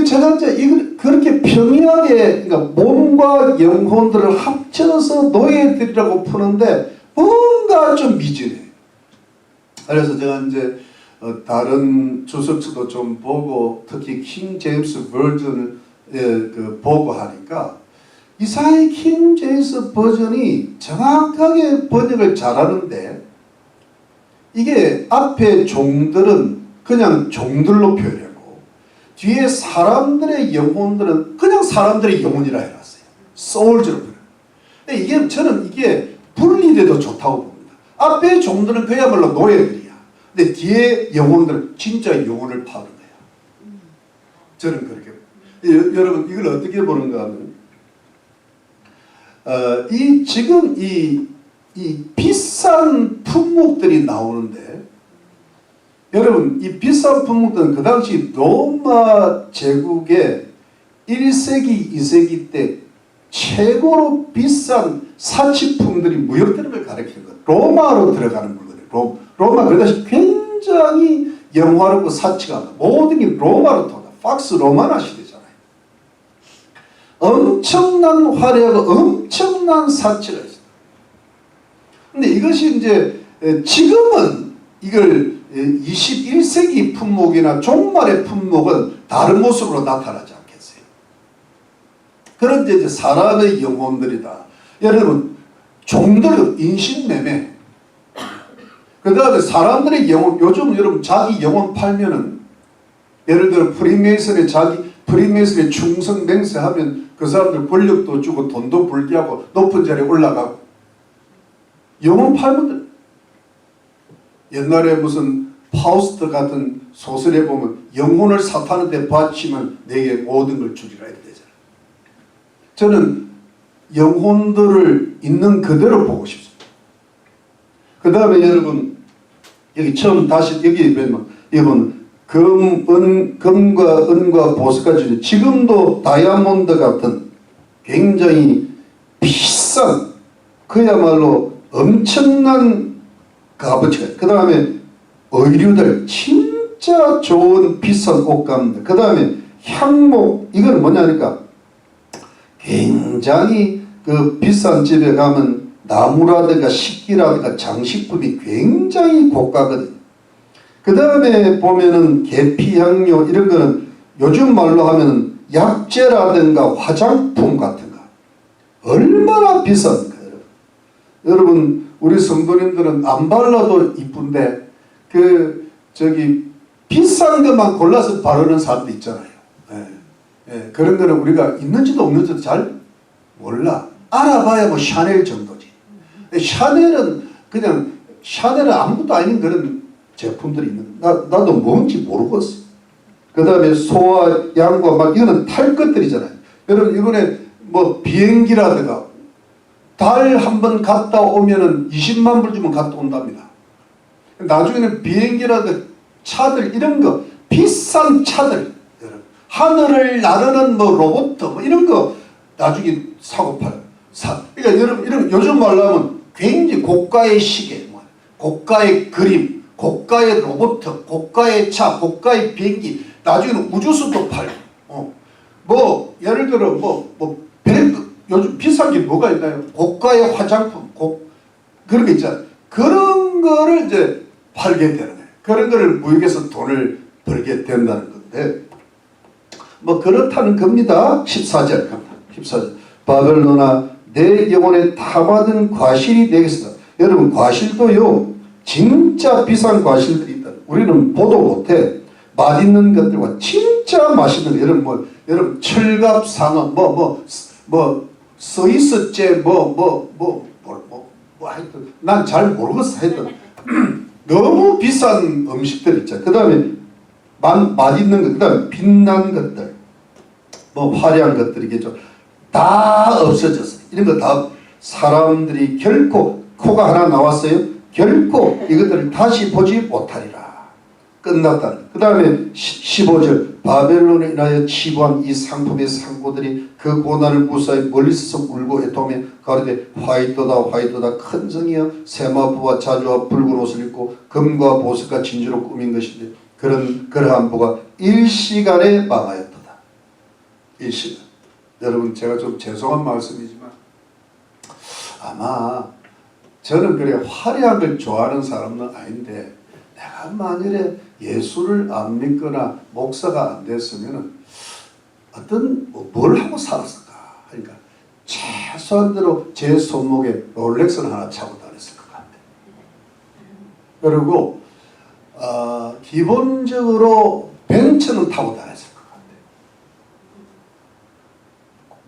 [SPEAKER 1] 제가 이제 이걸 그렇게 평이하게 그러니까 몸과 영혼들을 합쳐서 노예들이라고 푸는데 뭔가 좀 미진해. 그래서 제가 이제 다른 주석서도 좀 보고 특히 킹 제임스 버전을 보고 하니까 이사의 킹 제임스 버전이 정확하게 번역을 잘하는데 이게 앞에 종들은 그냥 종들로 표현하고 뒤에 사람들의 영혼들은 그냥 사람들의 영혼이라 해놨어요. 소울즈로 표현. 이게 저는 이게 분리돼도 좋다고 봅니다. 앞에 종들은 그야말로 노예들이야. 근데 뒤에 영혼들은 진짜 영혼을 파는 거야. 저는 그렇게 여러분 이걸 어떻게 보는가 하면 지금 이 비싼 품목들이 나오는데 여러분 이 비싼 품목들은 그 당시 로마 제국의 1세기 2세기 때 최고로 비싼 사치품들이 무역되는 걸 가리키는 것. 로마로 들어가는 물건이에요. 로마 그 당시 굉장히 영화롭고 사치가 모든 게 로마로 돌아. 팍스 로마나 시대잖아요. 엄청난 화려하고 엄청난 사치가 있어요. 근데 이것이 이제 지금은 이걸 21세기 품목이나 종말의 품목은 다른 모습으로 나타나지 않겠어요. 그런데 이제 사람의 영혼들이다. 여러분 종들 인신매매 그 다음에 사람들의 영혼 요즘 여러분 자기 영혼 팔면은 예를 들어 프리메이슨에 충성 맹세하면 그 사람들 권력도 주고 돈도 벌게 하고 높은 자리에 올라가고 영혼 팔면 옛날에 무슨 파우스트 같은 소설에 보면 영혼을 사탄한테 바치면 내게 모든 걸 주리라 이렇게 되잖아요. 저는 영혼들을 있는 그대로 보고 싶습니다. 그 다음에 여러분 여기 처음 다시 여기 보면 여러분 금과 은과 보석까지 지금도 다이아몬드 같은 굉장히 비싼 그야말로 엄청난 값어치가 그 다음에 의류들 진짜 좋은 비싼 옷감들 그 다음에 향목 이건 뭐냐니까 굉장히 그 비싼 집에 가면 나무라든가 식기라든가 장식품이 굉장히 고가거든요. 그 다음에 보면은 계피향료 이런 거는 요즘 말로 하면은 약재라든가 화장품 같은 거 얼마나 비싼가. 여러분 우리 성도님들은 안 발라도 이쁜데 비싼 것만 골라서 바르는 사람도 있잖아요. 그런 거는 우리가 있는지도 없는지도 잘 몰라. 알아봐야 뭐 샤넬 정도지. 샤넬은 그냥 샤넬은 아무것도 아닌 그런 제품들이 있는 나도 뭔지 모르겠어. 그 다음에 소와 양과 막 이거는 탈 것들이잖아요. 여러분 이번에 뭐 비행기라든가 달 한 번 갔다 오면은 20만 불 주면 갔다 온답니다. 나중에는 비행기라든가 차들 이런 거 비싼 차들 하늘을 나르는 뭐 로봇 뭐 이런 거 나중에 사고 팔아요. 그러니까 여러분 이런 요즘 말로 하면 굉장히 고가의 시계, 고가의 그림, 고가의 로봇, 고가의 차, 고가의 비행기, 나중에는 우주선도 팔고, 뭐 예를 들어 요즘 비싼 게 뭐가 있나요? 고가의 화장품, 그런 게 있잖아요. 그런 거를 이제 팔게 되는 거예요. 그런 거를 무역에서 돈을 벌게 된다는 건데, 뭐 그렇다는 겁니다. 14절 갑니다. 14절. 바벨론아 내 영혼에 타받은 과실이 되겠어. 여러분 과실도요 진짜 비싼 과실들이 있다. 우리는 보도 못해. 맛있는 것들과 진짜 맛있는 거. 여러분 철갑 상어 스위스제 하여튼 난 잘 모르겠어. 하여튼 너무 비싼 음식들 있잖아. 그 다음에 맛있는 것, 그 다음에 빛난 것들, 뭐 화려한 것들이겠죠. 다 없어졌어요. 이런 거 다 사람들이 결코 코가 하나 나왔어요. 결코 이것들을 다시 보지 못하리라. 끝났다. 그 다음에 15절 바벨론에 인하여 치부한 이 상품의 상고들이 그 고난을 무사히 멀리서 울고 애통해 가로되 화이토다 화이토다 큰 성이여 세마포와 자주와 붉은 옷을 입고 금과 보석과 진주로 꾸민 것인데 그러한 부가 일시간에 망하였도다. 일시간. 여러분 제가 좀 죄송한 말씀이지만 아마 저는 그래 화려한 걸 좋아하는 사람은 아닌데 내가 만일에 예수를 안 믿거나 목사가 안 됐으면 뭘 하고 살았을까 하니까 최소한대로 제 손목에 롤렉스를 하나 차고 다녔을 것 같아요. 그리고 기본적으로 벤츠는 타고 다녔을 것 같아요.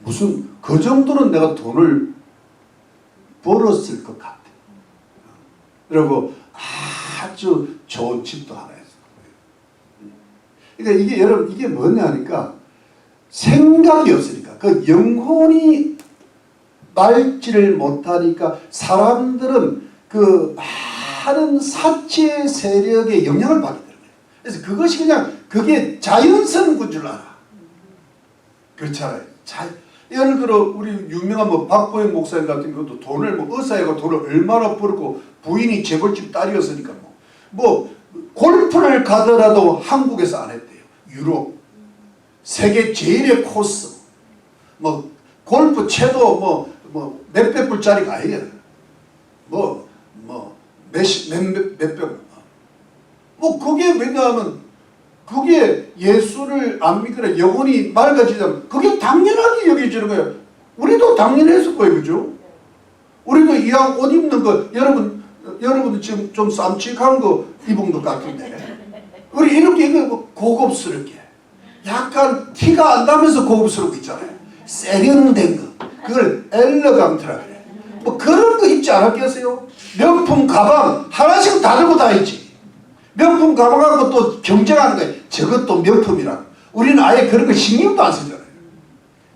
[SPEAKER 1] 무슨 그 정도는 내가 돈을 벌었을 것 같아요. 그리고 아주 좋은 집도 하나 했어요. 그러니까 이게 여러분 이게 뭐냐니까 생각이 없으니까 그 영혼이 맑지를 못하니까 사람들은 그 많은 사체 세력의 영향을 받게 되는 거예요. 그래서 그것이 그냥 그게 자연스러운 줄 알아. 그렇잖아요. 예를 들어 우리 유명한 뭐 박보영 목사님 같은 것도 돈을 의사회가 돈을 얼마나 벌고 부인이 재벌집 딸이었으니까 뭐 골프를 가더라도 한국에서 안 했대요. 유럽 세계 제일의 코스 뭐 골프 채도 몇백 불짜리가 아니에요. 몇백 그게 왜냐하면 그게 예수를 안 믿거나 영혼이 맑아지자면 그게 당연하게 여겨지는 거예요. 우리도 당연했을 거예요. 그죠? 우리도 이왕 옷 입는 거 여러분 지금 좀 쌈칙한 거 입은 것 같은데 우리 이렇게 고급스럽게 약간 티가 안 나면서 고급스럽고 있잖아요. 세련된 거 그걸 엘러강트라 그래. 뭐 그런 거 입지 않았겠어요? 명품 가방 하나씩 다 들고 다니지. 명품 가방하고 또 경쟁하는 거예요. 저것도 명품이라고. 우리는 아예 그런 거 신경도 안 쓰잖아요.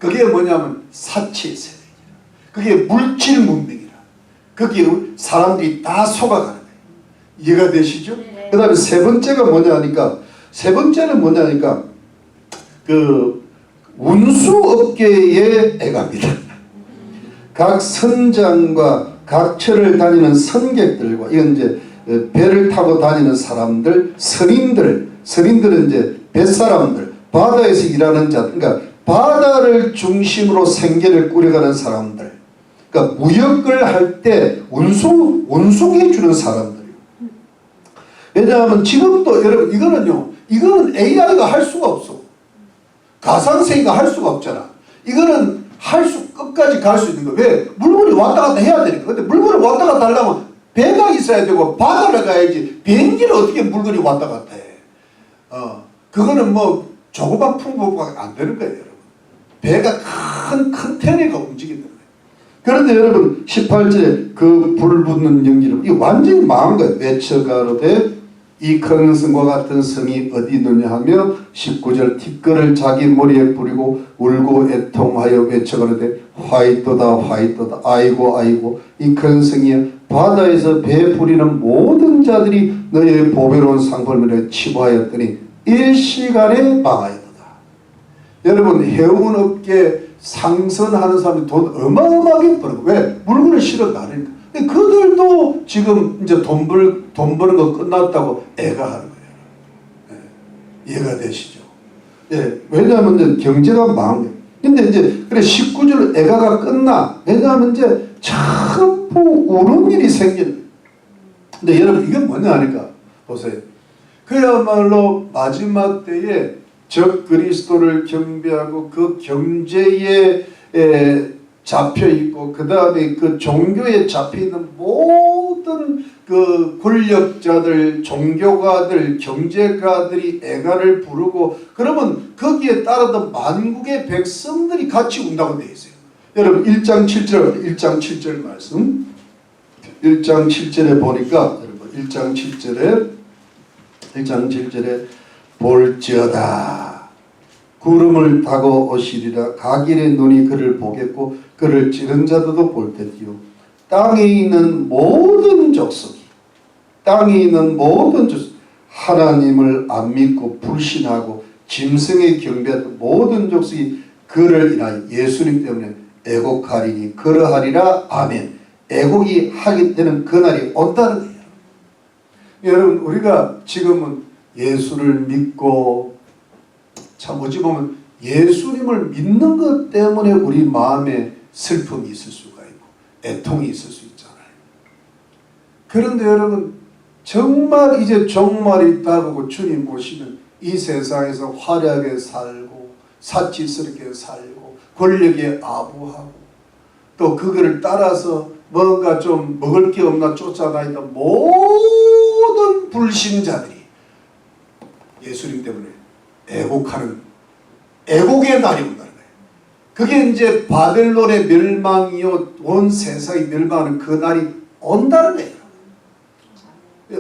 [SPEAKER 1] 그게 뭐냐면 사치 세력이라. 그게 물질 문명이라. 거기에 사람들이 다 속아가는 거예요. 이해가 되시죠? 네. 그 다음에 세 번째가 뭐냐니까 그 운수업계의 애갑니다. 각 선장과 각 처를 다니는 선객들과 이건 이제 배를 타고 다니는 사람들, 선인들은 이제 뱃사람들, 바다에서 일하는 자, 그러니까 바다를 중심으로 생계를 꾸려가는 사람들, 그러니까 무역을 할 때 운송해 주는 사람들이에요. 왜냐하면 지금도 여러분 이거는 AI가 할 수가 없어. 가상세계가 할 수가 없잖아. 이거는 끝까지 갈 수 있는 거. 왜? 물건이 왔다 갔다 해야 되니까. 근데 물건을 왔다 갔다 하려면 배가 있어야 되고 바다를 가야지. 비행기를 어떻게 물건이 왔다 갔다 해. 그거는 뭐 조그만 풍부가 안 되는 거예요. 여러분. 배가 큰 컨테이너가 움직이는 거예요. 그런데 여러분 18절에 그 불붙는 연기를 이 완전히 망한 거예요. 외쳐가로되 이 큰 성과 같은 성이 어디 있느냐 하며 19절 티끌을 자기 머리에 뿌리고 울고 애통하여 외쳐가로되 화이토다 화이토다 아이고 아이고 이 큰 성이여 바다에서 배 뿌리는 모든 자들이 너희의 보배로운 상품을 치부하였더니 일시간에 망하였도다. 여러분 해운업계 상선하는 사람이 돈 어마어마하게 벌고 왜? 물건을 실어 나르니까. 그들도 지금 이제 돈 버는 거 끝났다고 애가하는 거예요. 예, 이해가 되시죠? 예, 왜냐하면 이제 경제가 망한 거예요. 근데 이제 그래 19절 애가가 끝나. 왜냐하면 이제 자꾸 우는 일이 생기는. 근데 여러분 이건 뭐냐 하니까 보세요. 그야말로 마지막 때에 적 그리스도를 경배하고 그 경제에 잡혀있고 그 다음에 그 종교에 잡혀있는 모든 그 권력자들, 종교가들, 경제가들이 애가를 부르고 그러면 거기에 따르던 만국의 백성들이 같이 운다고 되어 있어요. 여러분 1장 7절 말씀 1장 7절에 보니까 여러분 1장 7절에 볼지어다 구름을 타고 오시리라 가길의 눈이 그를 보겠고 그를 찌른 자들도 볼 테지요 땅에 있는 모든 족속이 하나님을 안 믿고 불신하고 짐승에 경배하던 모든 족속이 그를 인하여 예수님 때문에 애곡하리니 그러하리라 아멘. 애곡이 하게 되는 그날이 온다는 거예요. 여러분 우리가 지금은 예수를 믿고 참 어찌 보면 예수님을 믿는 것 때문에 우리 마음에 슬픔이 있을 수가 있고 애통이 있을 수 있잖아요. 그런데 여러분 정말 이제 종말이 다가오고 주님 오시면 이 세상에서 화려하게 살고 사치스럽게 살고 권력에 아부하고 또 그거를 따라서 뭔가 좀 먹을 게 없나 쫓아다니던 모든 불신자들이 예수님 때문에 애곡하는 애곡의 날이 온다는 거예요. 그게 이제 바벨론의 멸망이요 온 세상이 멸망하는 그 날이 온다는 거예요.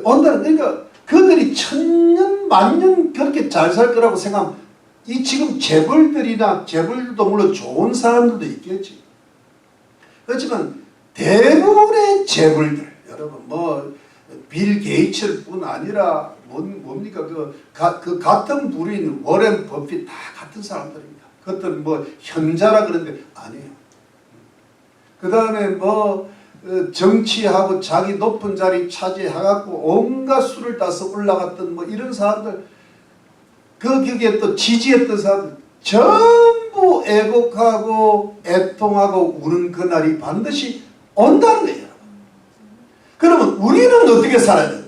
[SPEAKER 1] 온다는 그러니까 그들이 천년 만년 그렇게 잘 살 거라고 생각하면 이 지금 재벌들도 물론 좋은 사람들도 있겠지. 그렇지만 대부분의 재벌들 여러분 뭐 빌 게이츠를 뿐 아니라 뭡니까 그 같은 부류인 워렌 버핏 다 같은 사람들입니다. 그것들은 뭐 현자라 그러는데 아니에요. 그 다음에 뭐 정치하고 자기 높은 자리 차지해갖고 온갖 수를 따서 올라갔던 뭐 이런 사람들 거기에 또 지지했던 사람들 전부 애곡하고 애통하고 우는 그날이 반드시 온다는 거예요. 그러면 우리는 어떻게 살아야 되느냐?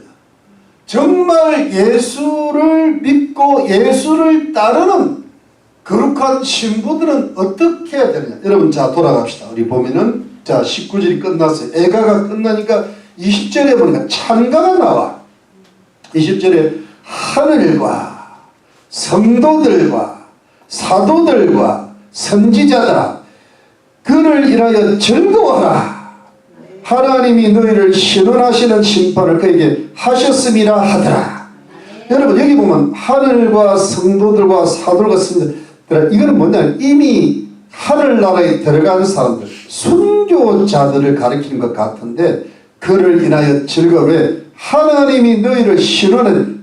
[SPEAKER 1] 정말 예수를 믿고 예수를 따르는 거룩한 신부들은 어떻게 해야 되느냐? 여러분 자 돌아갑시다. 우리 보면은 자 19절이 끝났어요. 애가가 끝나니까 20절에 보니까 찬가가 나와. 20절에 하늘과 성도들과 사도들과 선지자들아 그를 인하여 즐거워하라. 하나님이 너희를 신원하시는 심판을 그에게 하셨음이라 하더라. 여러분 여기 보면 하늘과 성도들과 사도들과 선지자들 이거는 뭐냐 이미 하늘나라에 들어간 사람들 순교자들을 가리키는 것 같은데 그를 인하여 즐거워 하나님이 너희를 신원하는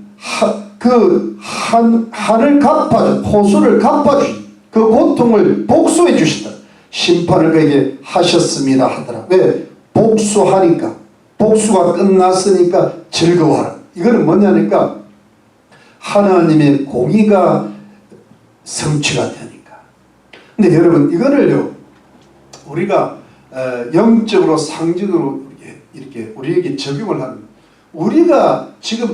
[SPEAKER 1] 한을 갚아준 호수를 갚아준 그 고통을 복수해 주시다. 심판을 그에게 하셨습니다 하더라. 왜? 복수하니까 복수가 끝났으니까 즐거워하라. 이거는 뭐냐니까 하나님의 공의가 성취가 되니까. 근데 여러분 이거를요 우리가 영적으로 상징으로 이렇게 우리에게 적용을 하는 우리가 지금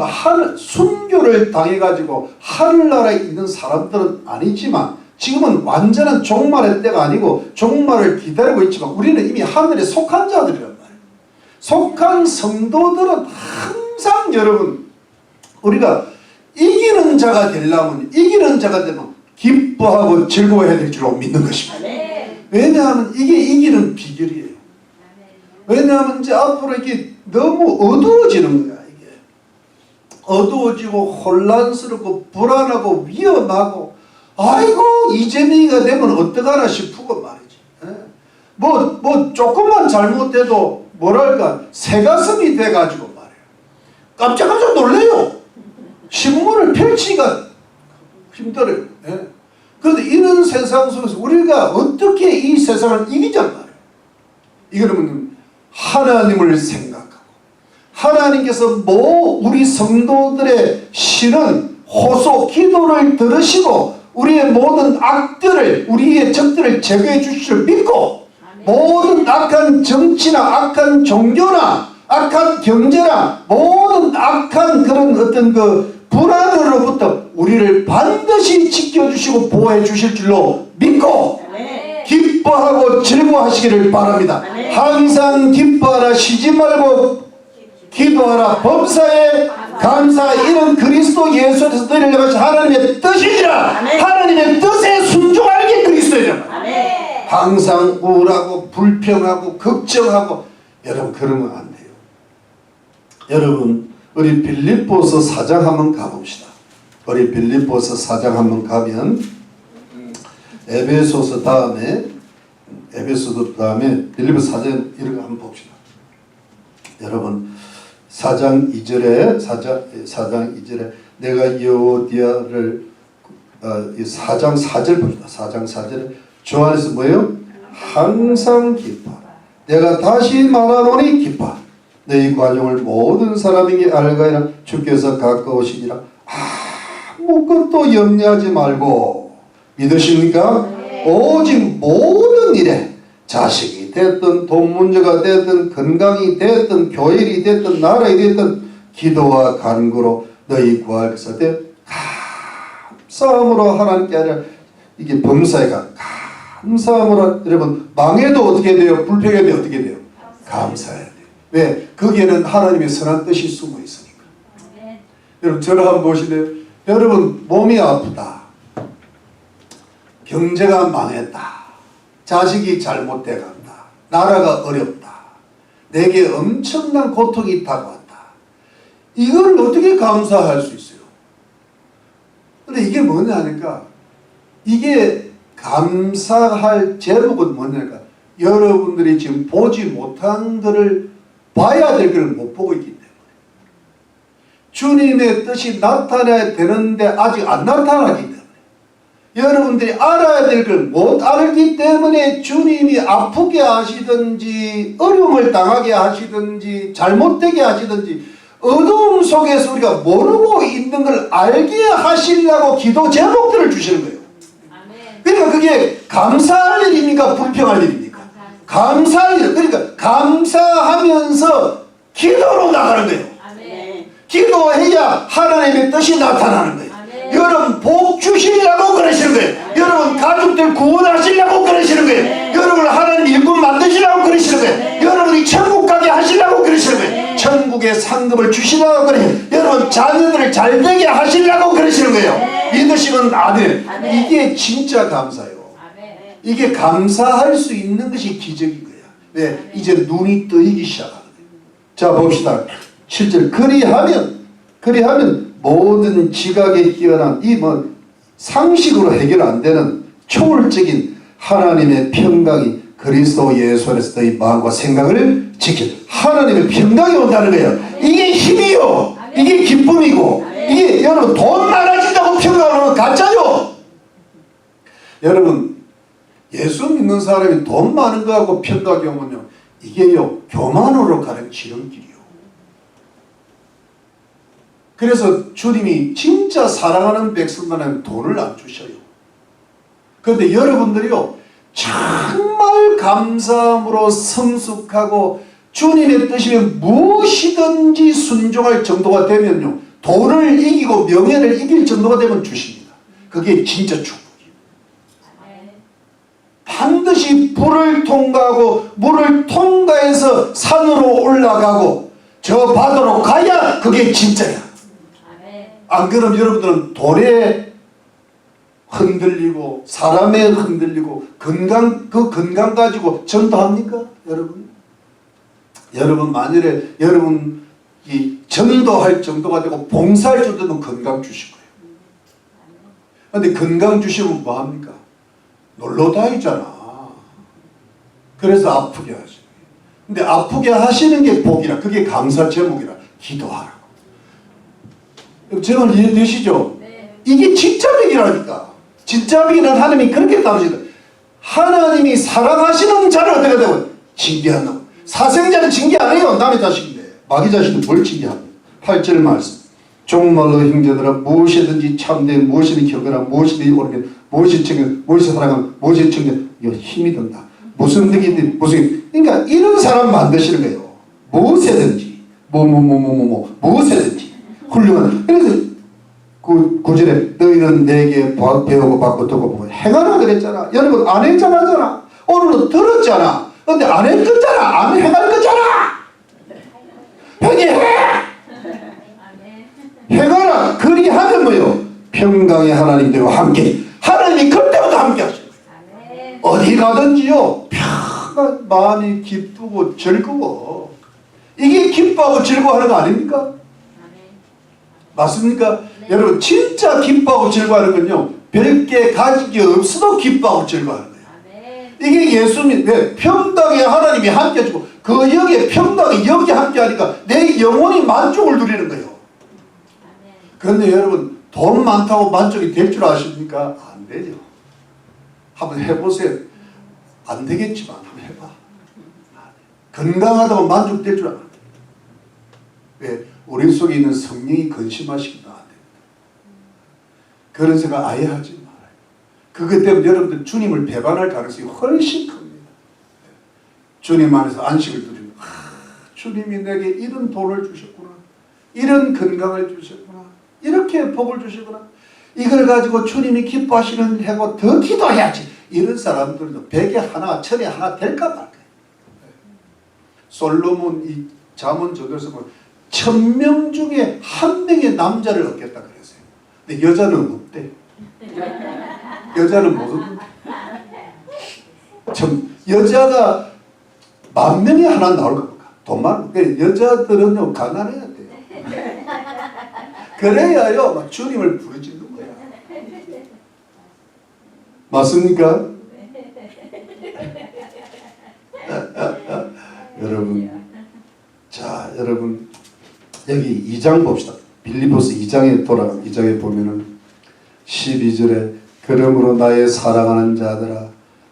[SPEAKER 1] 순교를 당해가지고 하늘나라에 있는 사람들은 아니지만 지금은 완전한 종말의 때가 아니고 종말을 기다리고 있지만 우리는 이미 하늘에 속한 자들이란 말이에요. 속한 성도들은 항상 여러분 우리가 이기는 자가 되려면 이기는 자가 되면 기뻐하고 즐거워해야 될 줄로 믿는 것입니다. 왜냐하면 이게 이기는 비결이에요. 왜냐하면 이제 앞으로 이게 너무 어두워지는 거야. 이게 어두워지고 혼란스럽고 불안하고 위험하고, 아이고 이재명이가 되면 어떡하나 싶고 말이지. 뭐 조금만 잘못돼도 뭐랄까 새가슴이 돼가지고 말이에요. 깜짝깜짝 놀래요. 신문을 펼치기가 힘들어요. 그런데 이런 세상 속에서 우리가 어떻게 이 세상을 이기냔 말이에요. 이거는 하나님을 생각하고, 하나님께서 우리 성도들의 실은 호소 기도를 들으시고 우리의 모든 악들을, 우리의 적들을 제거해 주실 줄 믿고, 모든 악한 정치나 악한 종교나 악한 경제나 모든 악한 그런 어떤 그 불안으로부터 우리를 반드시 지켜주시고 보호해 주실 줄로 믿고 기뻐하고 즐거워하시기를 바랍니다. 항상 기뻐하라, 쉬지 말고 기도하라, 범사에 감사. 이런 그리스도 예수에서 너희를 가신 하나님의 뜻이니라. 하나님의 뜻에 순종하는 게 그리스도이라. 항상 우울하고 불평하고 걱정하고, 여러분 그러면 안 돼요. 여러분 우리 빌립보서 4장 한번 가봅시다. 우리 빌립보서 4장 한번 가면 에베소서 다음에 빌립보서 4장 이런 거 한번 봅시다. 여러분 4장 2절에 내가 여호디아를 4장 4절 봅시다. 4장 4절에 주 안에서 뭐예요? 항상 기뻐하라. 내가 다시 말하노니 기뻐하라. 너희 관용을 모든 사람에게 알가이라. 주께서 가까우시니라. 아무것도 염려하지 말고, 믿으십니까? 오직 모든 일에, 자식이 됐든 돈 문제가 됐든 건강이 됐든 교일이 됐든 나라이 됐든 기도와 간구로 너희 구할 것을 때 감사함으로 하나님께 아니라 이게 범사에가 감사함으로. 여러분 망해도 어떻게 돼요? 불평해도 어떻게 돼요? 감사해야 돼요. 왜? 거기에는 하나님의 선한 뜻이 숨어 있으니까. 여러분 저를 한번 보시래요. 여러분 몸이 아프다, 경제가 망했다, 자식이 잘못돼 간다, 나라가 어렵다, 내게 엄청난 고통이 다가왔다. 이걸 어떻게 감사할 수 있어요? 근데 이게 뭐냐 하니까, 이게 감사할 제목은 뭐냐니까, 여러분들이 지금 보지 못한 것을 봐야 될 것을 못 보고 있기 때문에, 주님의 뜻이 나타나야 되는데 아직 안 나타나기 때문에, 여러분들이 알아야 될 걸 못 알기 때문에 주님이 아프게 하시든지 어려움을 당하게 하시든지 잘못되게 하시든지 어두움 속에서 우리가 모르고 있는 걸 알게 하시려고 기도 제목들을 주시는 거예요. 그러니까 그게 감사할 일입니까? 불평할 일입니까? 감사할 일. 그러니까 감사하면서 기도로 나가는 거예요. 기도해야 하나님의 뜻이 나타나는 거예요. 여러분 복 주시려고 그러시는 거예요. 여러분 가족들 구원하시려고 그러시는 거예요. 여러분 하나님 일꾼 만드시려고 그러시는 거예요. 여러분이 천국 가게 하시려고 그러시는 거예요. 천국의 상급을 주시려고 그래요. 여러분 자녀들을 잘되게 하시려고 그러시는 거예요. 믿으시는 아들, 이게 진짜 감사예요. 이게 감사할 수 있는 것이 기적인 거야. 왜? 이제 눈이 뜨이기 시작하는 거예요. 자 봅시다. 7절 그리하면 모든 지각에 뛰어난 이 상식으로 해결 안 되는 초월적인 하나님의 평강이 그리스도 예수 안에서 너희 마음과 생각을 지켜. 하나님의 평강이 온다는 거예요. 이게 힘이요, 이게 기쁨이고, 이게 여러분 돈 많아진다고 평강하는 가짜요. 여러분 예수 믿는 사람이 돈 많은 거하고 평강이 오면요, 이게요 교만으로 가는 지름길이요. 그래서 주님이 진짜 사랑하는 백성만은 돈을 안 주셔요. 그런데 여러분들이요 정말 감사함으로 성숙하고 주님의 뜻이면 무엇이든지 순종할 정도가 되면요, 돈을 이기고 명예를 이길 정도가 되면 주십니다. 그게 진짜 축복이에요. 반드시 불을 통과하고 물을 통과해서 산으로 올라가고 저 바다로 가야 그게 진짜야. 안 그러면 여러분들은 돌에 흔들리고 사람에 흔들리고 그 건강 가지고 전도합니까? 여러분 여러분 만일에 여러분 이 전도할 정도가 되고 봉사할 정도면 건강 주실 거예요. 근데 건강 주시면 뭐합니까? 놀러 다니잖아. 그래서 아프게 하시는 거예요. 근데 아프게 하시는 게 복이라, 그게 감사 제목이라, 기도하라고. 제 말 이해되시죠?
[SPEAKER 2] 네.
[SPEAKER 1] 이게 진짜 복이라니까. 진짜 복이는 하나님이 그렇게 따르시다. 하나님이 사랑하시는 자를 어떻게 되고 징계한다고. 사생자는 징계 안 해요. 남의 자식인데. 마귀 자식은 뭘 징계합니까? 8절 말씀. 종말로 형제들아, 무엇이든지 참된, 무엇이든 경건한, 무엇이든지 옳은, 무엇이 청결, 무엇이 사랑하는, 무엇이 청결, 이거 힘이 든다. 무슨 득이든 무슨, 그러니까 이런 사람 만드시는 거예요. 무엇이든지 무엇이든지 훌륭한. 그래서 구절에 너희는 내게 배우고 받고 듣고 보고 행하라 그랬잖아. 여러분 안 했잖아. 오늘은 들었잖아. 근데 안 했잖아. 안 행할 거잖아. 회개해. 행하라. 그리하면 뭐요? 평강의 하나님 되고 함께. 하나님이 그때부터 함께 하시고 어디 가든지요 평안, 마음이 기쁘고 즐거워. 이게 기뻐하고 즐거워하는 거 아닙니까? 맞습니까?
[SPEAKER 2] 네.
[SPEAKER 1] 여러분 진짜 기뻐하고 즐거워하는 건요 별게 가진 게 없어도 기뻐하고 즐거워하는 거예요. 이게 예수님, 왜? 평강의 하나님이 함께 해주고 그 역에 평강이 여기 함께 하니까 내 영혼이 만족을 누리는 거예요. 그런데 여러분 돈 많다고 만족이 될 줄 아십니까? 안 되죠. 한번 해보세요. 안 되겠지만 한번 해봐. 건강하다고 만족될 줄 알아. 왜? 우리 속에 있는 성령이 근심하시기도 안 됩니다. 그런 생각 아예 하지 말아요. 그것 때문에 여러분들 주님을 배반할 가능성이 훨씬 큽니다. 주님 안에서 안식을 누리면 주님이 내게 이런 돈을 주셨구나. 이런 건강을 주셨구나. 이렇게 복을 주시구나. 이걸 가지고 주님이 기뻐하시는 해고 더 기도해야지. 이런 사람들도 100에 하나, 1000에 하나 될까 말까. 솔로몬 이 잠언저서에서 보면 1000명 중에 1명의 남자를 얻겠다 그랬어요. 근데 여자는 없대. 여자는 못 얻는데. 여자가 10,000명이 하나 나올 겁니까? 돈 많은. 여자들은요 가난해야 돼요. 그래야요 막 주님을 부르짖는 거야. 맞습니까? 여러분, 자 여러분 여기 2장 봅시다. 빌립보서 2장에 돌아가 2장에 보면은 12절에 그러므로 나의 사랑하는 자들아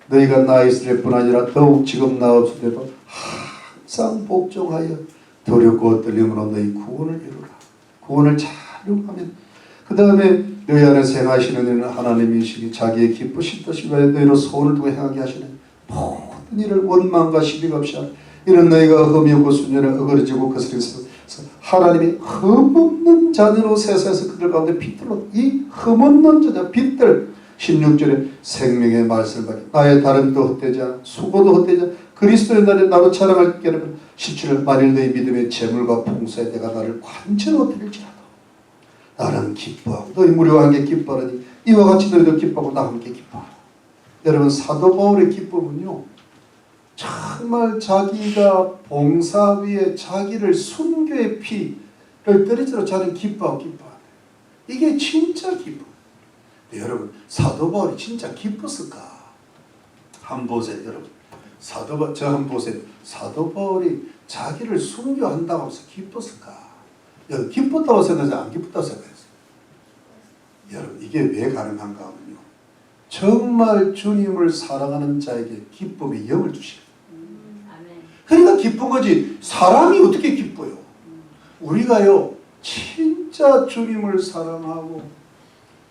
[SPEAKER 1] 너희가 나 있을 뿐 아니라 더욱 지금 나 없을 때도 항상 복종하여 두렵고 떨림으로 너희 구원을 이루라. 구원을 잘 이루면 그 다음에 너희 안에서 행하시는 일은 하나님이시니 자기의 기쁘신 뜻을 위하여 너희로 소원을 두고 행하게 하시는 모든 일을 원망과 시비가 없이 하라. 이는 너희가 흠이 없고 순전히 어그러지고 거스려서 하나님이 흠없는 자녀로 세상에서 그들 가운데 빛들로 이 흠없는 자녀 빛들 16절에 생명의 말씀을 받게 나의 다름도 헛되지 않아 수고도 헛되지 않아 그리스도의 날에 나로 자랑할 게는 17절 만일 너희 믿음의 재물과 풍수에 내가 나를 관체로 드릴지라도 나는 기뻐하고 너희 무료와 함께 기뻐하니 이와 같이 너희도 기뻐하고 나와 함께 기뻐하라. 여러분 사도 바울의 기쁨은요 정말 자기가 봉사 위에 자기를 순교의 피를 떨어지러 자는 기뻐하네. 이게 진짜 기쁨. 여러분 사도 바울이 진짜 기뻤을까? 한번 보세요 여러분. 저 한번 보세요. 사도 바울이 자기를 순교한다고 해서 기뻤을까? 여러분 기뻤다고 생각하지 안 기뻤다고 생각했어요. 여러분 이게 왜 가능한가 하면요. 정말 주님을 사랑하는 자에게 기쁨의 영을 주시거든요. 그러니까 기쁜 거지 사람이 어떻게 기뻐요. 우리가요 진짜 주님을 사랑하고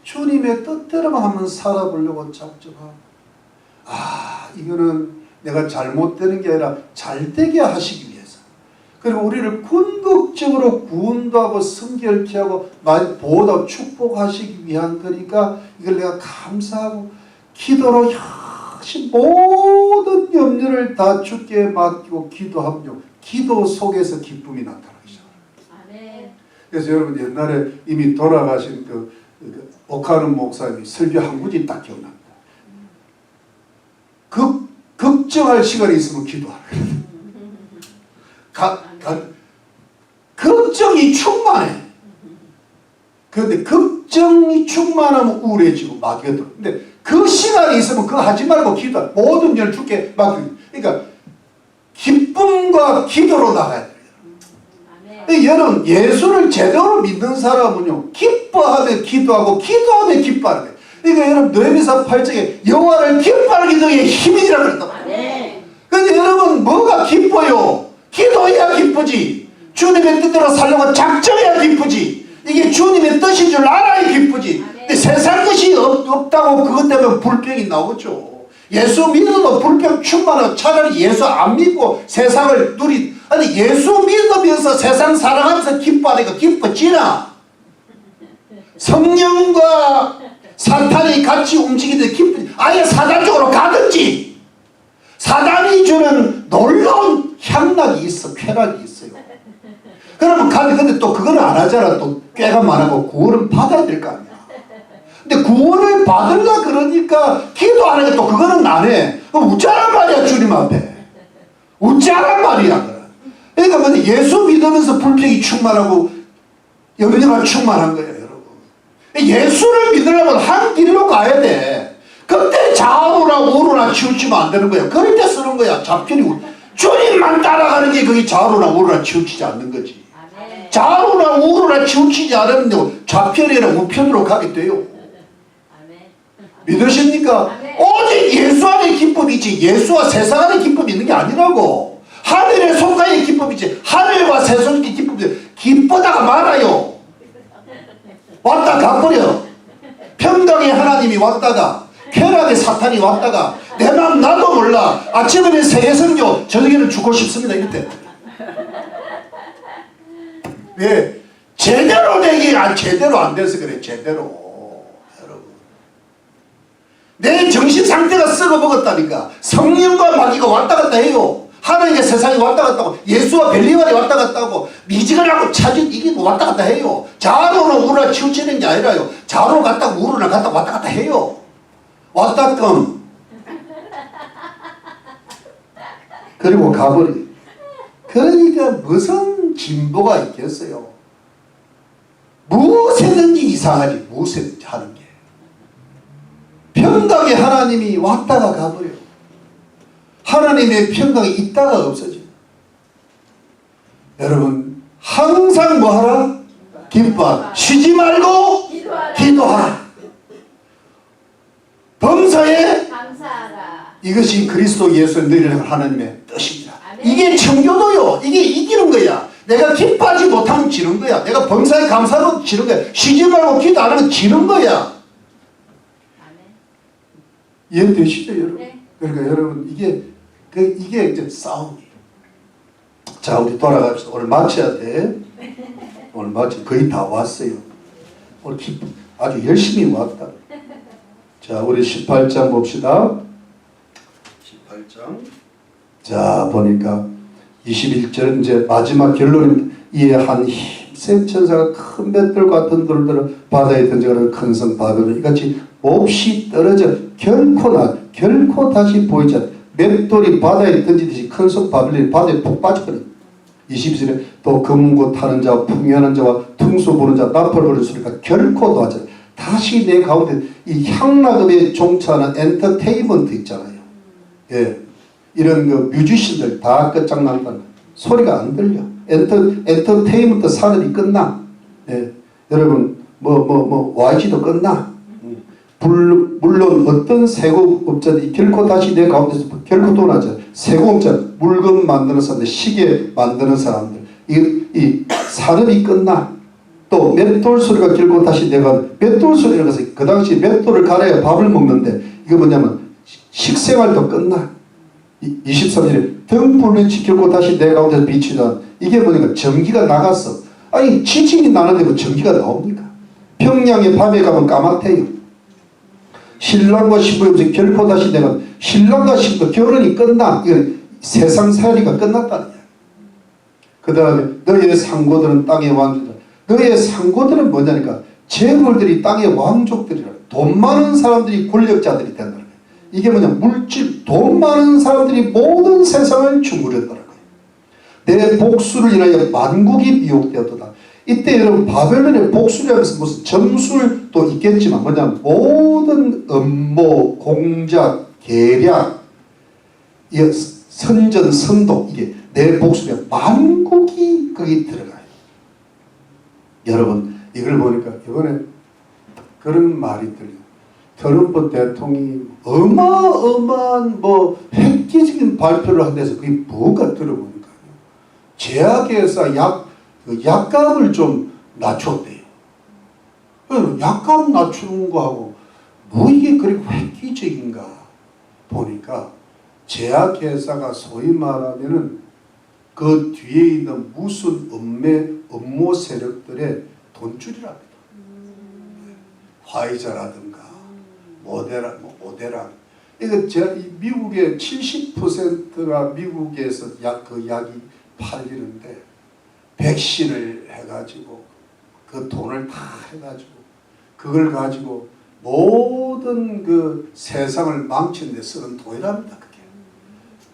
[SPEAKER 1] 주님의 뜻대로만 하면 살아보려고 작정하고 이거는 내가 잘못되는 게 아니라 잘되게 하시기 위해서 그리고 우리를 궁극적으로 구원도 하고 성결케 하고 보호도 축복하시기 위한 거니까 이걸 내가 감사하고 기도로 역시 모든 염려를 다 주께 맡기고 기도하며 기도 속에서 기쁨이 나타나기 시작합니다. 그래서 여러분 옛날에 이미 돌아가신 오카는 목사님이 설교 한 구절이 딱 기억납니다. 걱정할 시간이 있으면 기도하라. 걱정이 충만해. 그런데 걱정이 충만하면 우울해지고 마귀가 들어. 근데 그 시간이 있으면 그거 하지 말고 기도하. 모든 일 주께 맡기고. 그러니까 기쁨과 기도로 나가야 돼요. 여러분 예수를 제대로 믿는 사람은요 기뻐하며 기도하고 기도하며 기뻐하는 거예요. 그러니까 여러분 느헤미야 8장에 여호와를 기뻐하는 기도에 힘이라고 그랬단 말이에요. 그런데 여러분 뭐가 기뻐요? 기도해야 기쁘지. 주님의 뜻대로 살려고 작정해야 기쁘지. 이게 주님의 뜻인 줄 알아야 기쁘지. 근데 세상 것이 없다고 그것 때문에 불평이 나오죠. 예수 믿어도 불평 충만하고 차라리 예수 안 믿고 세상을 아니 예수 믿으면서 세상 살아가면서 기뻐하니까 기뻐지나? 성령과 사탄이 같이 움직이는데 기쁘지. 아예 사단 쪽으로 가든지. 사단이 주는 놀라운 향락이 있어. 쾌락이 있어요. 그러면 근데 또 그거는 안 하잖아. 또 꾀가 많아고 구원은 받아야 될 거 아니야. 근데 구원을 받으려 그러니까 기도하는 게 또 그거는 안 해. 웃자란 말이야 주님 앞에. 웃자란 말이야. 그러니까 뭐냐 예수 믿으면서 불평이 충만하고 염려가 충만한 거예요 여러분. 예수를 믿으려면 한 길로 가야 돼. 그때 좌우나 우로나 치우치면 안 되는 거야. 그럴 때 쓰는 거야. 좌편이 주님만 따라가는 게 그게 좌우나 우로나 치우치지 않는 거지. 좌우나 우로나 치우치지 않으면 좌편이나 우편으로 가게 돼요. 믿으십니까? 오직 예수 안에 기쁨이지 예수와 세상 안에 기쁨이 있는 게 아니라고. 하늘의 손가락의 기쁨이지 하늘과 세상의 기쁨이지. 기쁘다가 말아요. 왔다 가버려. 평강의 하나님이 왔다가 쾌락의 사탄이 왔다가 내 맘 나도 몰라. 아침에는 세계선교 저녁에는 죽고 싶습니다 이럴 때. 왜? 제대로 되기 제대로 안 돼서 그래. 제대로 여러분 내 정신 상태가 썩어 먹었다니까. 성령과 마귀가 왔다 갔다 해요. 하나님과 세상이 왔다 갔다 하고 예수와 벨리발이 왔다 갔다 하고 미지근하고 차진 이게 뭐 왔다 갔다 해요. 좌로나 우로나 치우치는 게 아니라요. 좌로 갔다 우로나 갔다 왔다 갔다 해요. 왔다 끔 그리고 가버려. 그러니까 무슨 진보가 있겠어요. 무엇이든지 이상하지. 무엇이든지 하는 게. 평강의 하나님이 왔다가 가버려. 하나님의 평강이 있다가 없어져. 여러분 항상 뭐하라? 기뻐하라. 쉬지 말고 기도하라. 범사에 감사하라. 이것이 그리스도 예수의 너희를 하나님의 뜻입니다. 아멘. 이게 청교도요. 이게 이기는 거야. 내가 기뻐하지 못하면 지는 거야. 내가 범사에 감사하면 지는 거야. 쉬지 말고 기도 안 하면 지는 거야. 이해되시죠 여러분? 네. 그러니까 여러분 이게 이제 싸움이에요. 자 우리 돌아갑시다. 오늘 마쳐야 돼. 오늘 거의 다 왔어요. 오늘 아주 열심히 왔다. 자 우리 18장 봅시다. 18장 자 보니까 21절 이제 마지막 결론은 이에 한 힘센 천사가 큰 맷돌 같은 돌을 들어 바다에 던져가는 큰 성 바벨론 이같이 몹시 떨어져 결코 다시 보이지 않는 맷돌이 바다에 던지듯이 큰 성 바벨론이 바다에 푹 빠져버려. 22절에 또 검고 타는 자와 풍요하는 자와 퉁소 부는 자 나팔 부는 소리가 결코 도하지 않아. 다시 내 가운데 이 향락음에 종차하는 엔터테인먼트 있잖아요. 예, 이런 그 뮤지션들 다 끝장난다. 소리가 안 들려. 엔터테인먼트 산업이 끝나. 예, 여러분 YG도 끝나. 물론 어떤 세공업자들이 결코 다시 내 가운데서 결코 돈하지. 세공업자 물건 만드는 사람들, 시계 만드는 사람들 이 산업이 끝나. 또 맷돌 소리가 결코 다시 내가 맷돌 소리라고 해서 그 당시 맷돌을 갈아야 밥을 먹는데 이거 뭐냐면 식생활도 끝나. 23절에 등불빛이 결코 다시 내 가운데서 비치다. 이게 뭐냐면 전기가 나갔어. 아니 지진이 나는데 뭐 전기가 나옵니까? 평양에 밤에 가면 까맣대요. 신랑과 신부의 결코 다시 내가 신랑과 신부 결혼이 끝나. 이건 세상 살이가 끝났다는 거야. 그 다음에 너희의 상고들은 땅의 왕족들. 너희의 상고들은 뭐냐니까 재물들이 땅의 왕족들이라. 돈 많은 사람들이 권력자들이 된다는 거야. 이게 뭐냐 물질 돈 많은 사람들이 모든 세상을 주무른다는 거야. 내 복수를 인하여 만국이 미혹되었도다. 이때 여러분 바벨론의 복수라면서 무슨 점술도 있겠지만 뭐냐면 모든 음모, 공작, 계략, 선전, 선도 이게 내 복수에 만국이 거기 들어가요. 여러분 이걸 보니까 이번에 그런 말이 들려요. 트럼프 대통령이 어마어마한 획기적인 발표를 한 데서 그게 뭐가 들어보니까요. 제약회사 약값을 좀 낮췄대요. 약값 낮추는 거하고 뭐 이게 그렇게 획기적인가 보니까 제약회사가 소위 말하면은 그 뒤에 있는 무슨 음모 세력들의 돈줄이랍니다. 화이자라든가 모데라. 이거 제가 미국의 70%가 미국에서 그 약이 팔리는데 백신을 해가지고 그 돈을 다 해가지고 그걸 가지고 모든 그 세상을 망치는 데 쓰는 돈이랍니다.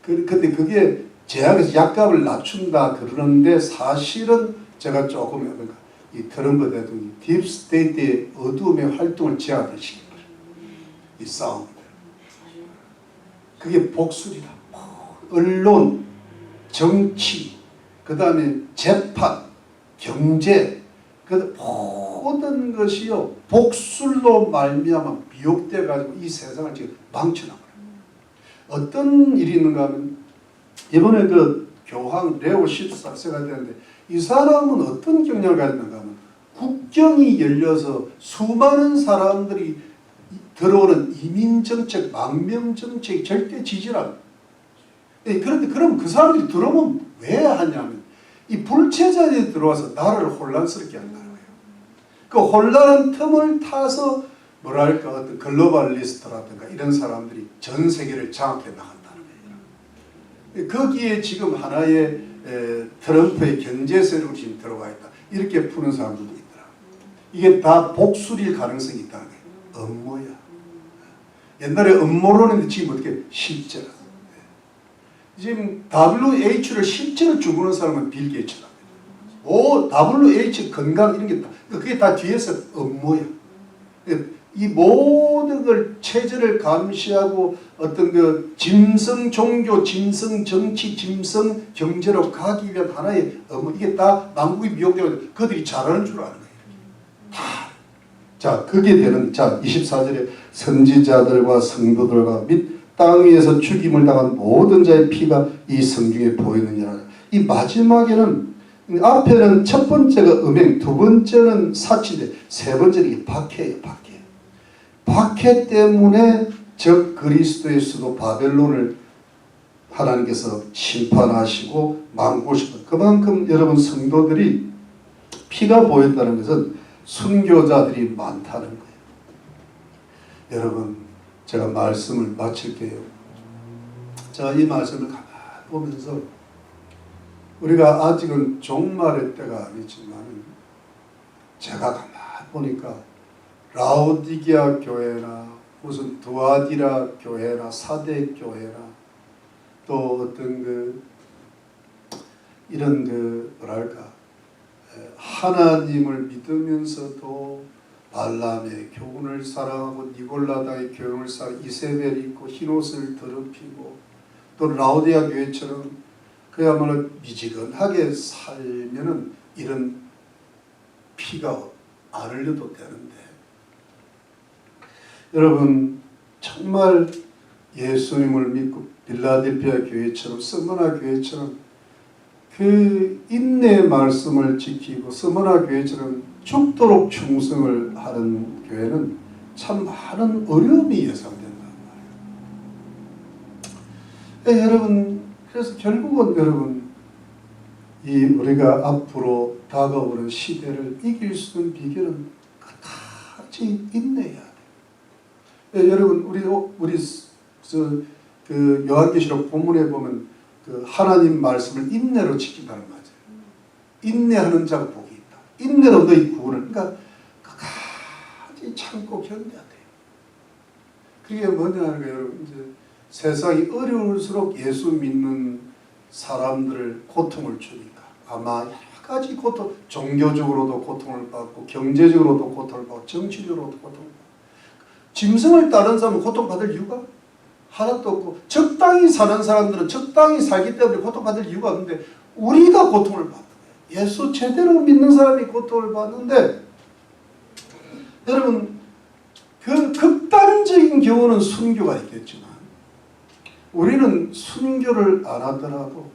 [SPEAKER 1] 그게. 근데 그게 제약에서 약값을 낮춘다 그러는데 사실은 제가 조금 이 트럼프 대통령이 딥스테이트의 어두움의 활동을 제한시킨 거예요. 이 싸움을. 그게 복술이다. 언론, 정치, 그 다음에 재판, 경제, 그 모든 것이요 복술로 말미암아 미혹돼 가지고 이 세상을 지금 망쳐나가요. 어떤 일이 있는가 하면 이번에 그 교황 레오 14세가 되는데 이 사람은 어떤 경향을 가졌는가 하면 국경이 열려서 수많은 사람들이 들어오는 이민정책, 망명정책이 절대 지지를 합니다. 그런데 그럼 그 사람들이 들어오면 왜 하냐면 이 불체자들이 들어와서 나라를 혼란스럽게 한다는 거예요. 그 혼란한 틈을 타서 뭐랄까 어떤 글로벌리스트라든가 이런 사람들이 전 세계를 장악해 나간다는 거예요. 거기에 지금 하나의 트럼프의 경제 세력이 지금 들어가 있다. 이렇게 푸는 사람들도 있더라. 이게 다 복술일 가능성이 있다는 거예요. 음모야. 옛날에 음모론인데 지금 어떻게 실제라. 지금 WH를 실제로 주문한 사람은 빌 게이츠다. WH 건강 이런 게 다 그게 다 뒤에서 음모야. 이 모든 걸 체제를 감시하고 어떤 그 짐승 종교, 짐승 정치, 짐승 경제로 가기 위한 하나의 이게 다 만국이 미혹되고 그들이 잘하는 줄 아는 거예요. 다. 자, 그게 되는 자 24절에 선지자들과 성도들과 및 땅 위에서 죽임을 당한 모든 자의 피가 이 성중에 보이느니라. 이 마지막에는 앞에는 첫 번째가 음행, 두 번째는 사치인데 세 번째는 이게 박해예요. 박해 때문에 적 그리스도의 수도 바벨론을 하나님께서 심판하시고 망고시고 그만큼 여러분 성도들이 피가 보였다는 것은 순교자들이 많다는 거예요. 여러분 제가 말씀을 마칠게요. 제가 이 말씀을 가만히 보면서 우리가 아직은 종말의 때가 아니지만 제가 가만히 보니까 라오디게아 교회나 무슨 두아디라 교회나 사대 교회나 또 어떤 이런 뭐랄까 하나님을 믿으면서도 발람의 교훈을 사랑하고 니골라다의 교훈을 사랑하고 이세벨이 있고 흰옷을 더럽히고 또 라오디게아 교회처럼 그야말로 미지근하게 살면은 이런 피가 안 흘려도 되는데 여러분 정말 예수님을 믿고 빌라델피아 교회처럼 스무나 교회처럼 그 인내의 말씀을 지키고 스무나 교회처럼 죽도록 충성을 하는 교회는 참 많은 어려움이 예상된단 말이에요. 여러분 그래서 결국은 여러분 이 우리가 앞으로 다가오는 시대를 이길 수 있는 비결은 같이 인내해야 돼요. 여러분 우리 그 요한계시록 본문에 보면 그 하나님 말씀을 인내로 지킨다는 거죠. 인내하는 자가 복이 있다. 인내로 너희 구원을 그러니까 끝까지 참고 견뎌야 돼요. 그게 뭐냐는 거예요. 여러분 이제 세상이 어려울수록 예수 믿는 사람들을 고통을 주니까 아마 여러 가지 고통, 종교적으로도 고통을 받고 경제적으로도 고통을 받고 정치적으로도 고통을 받고 짐승을 따른 사람은 고통받을 이유가 하나도 없고 적당히 사는 사람들은 적당히 살기 때문에 고통받을 이유가 없는데 우리가 고통을 받는 거예요. 예수 제대로 믿는 사람이 고통을 받는데 여러분 그 극단적인 경우는 순교가 있겠지만 우리는 순교를 안 하더라도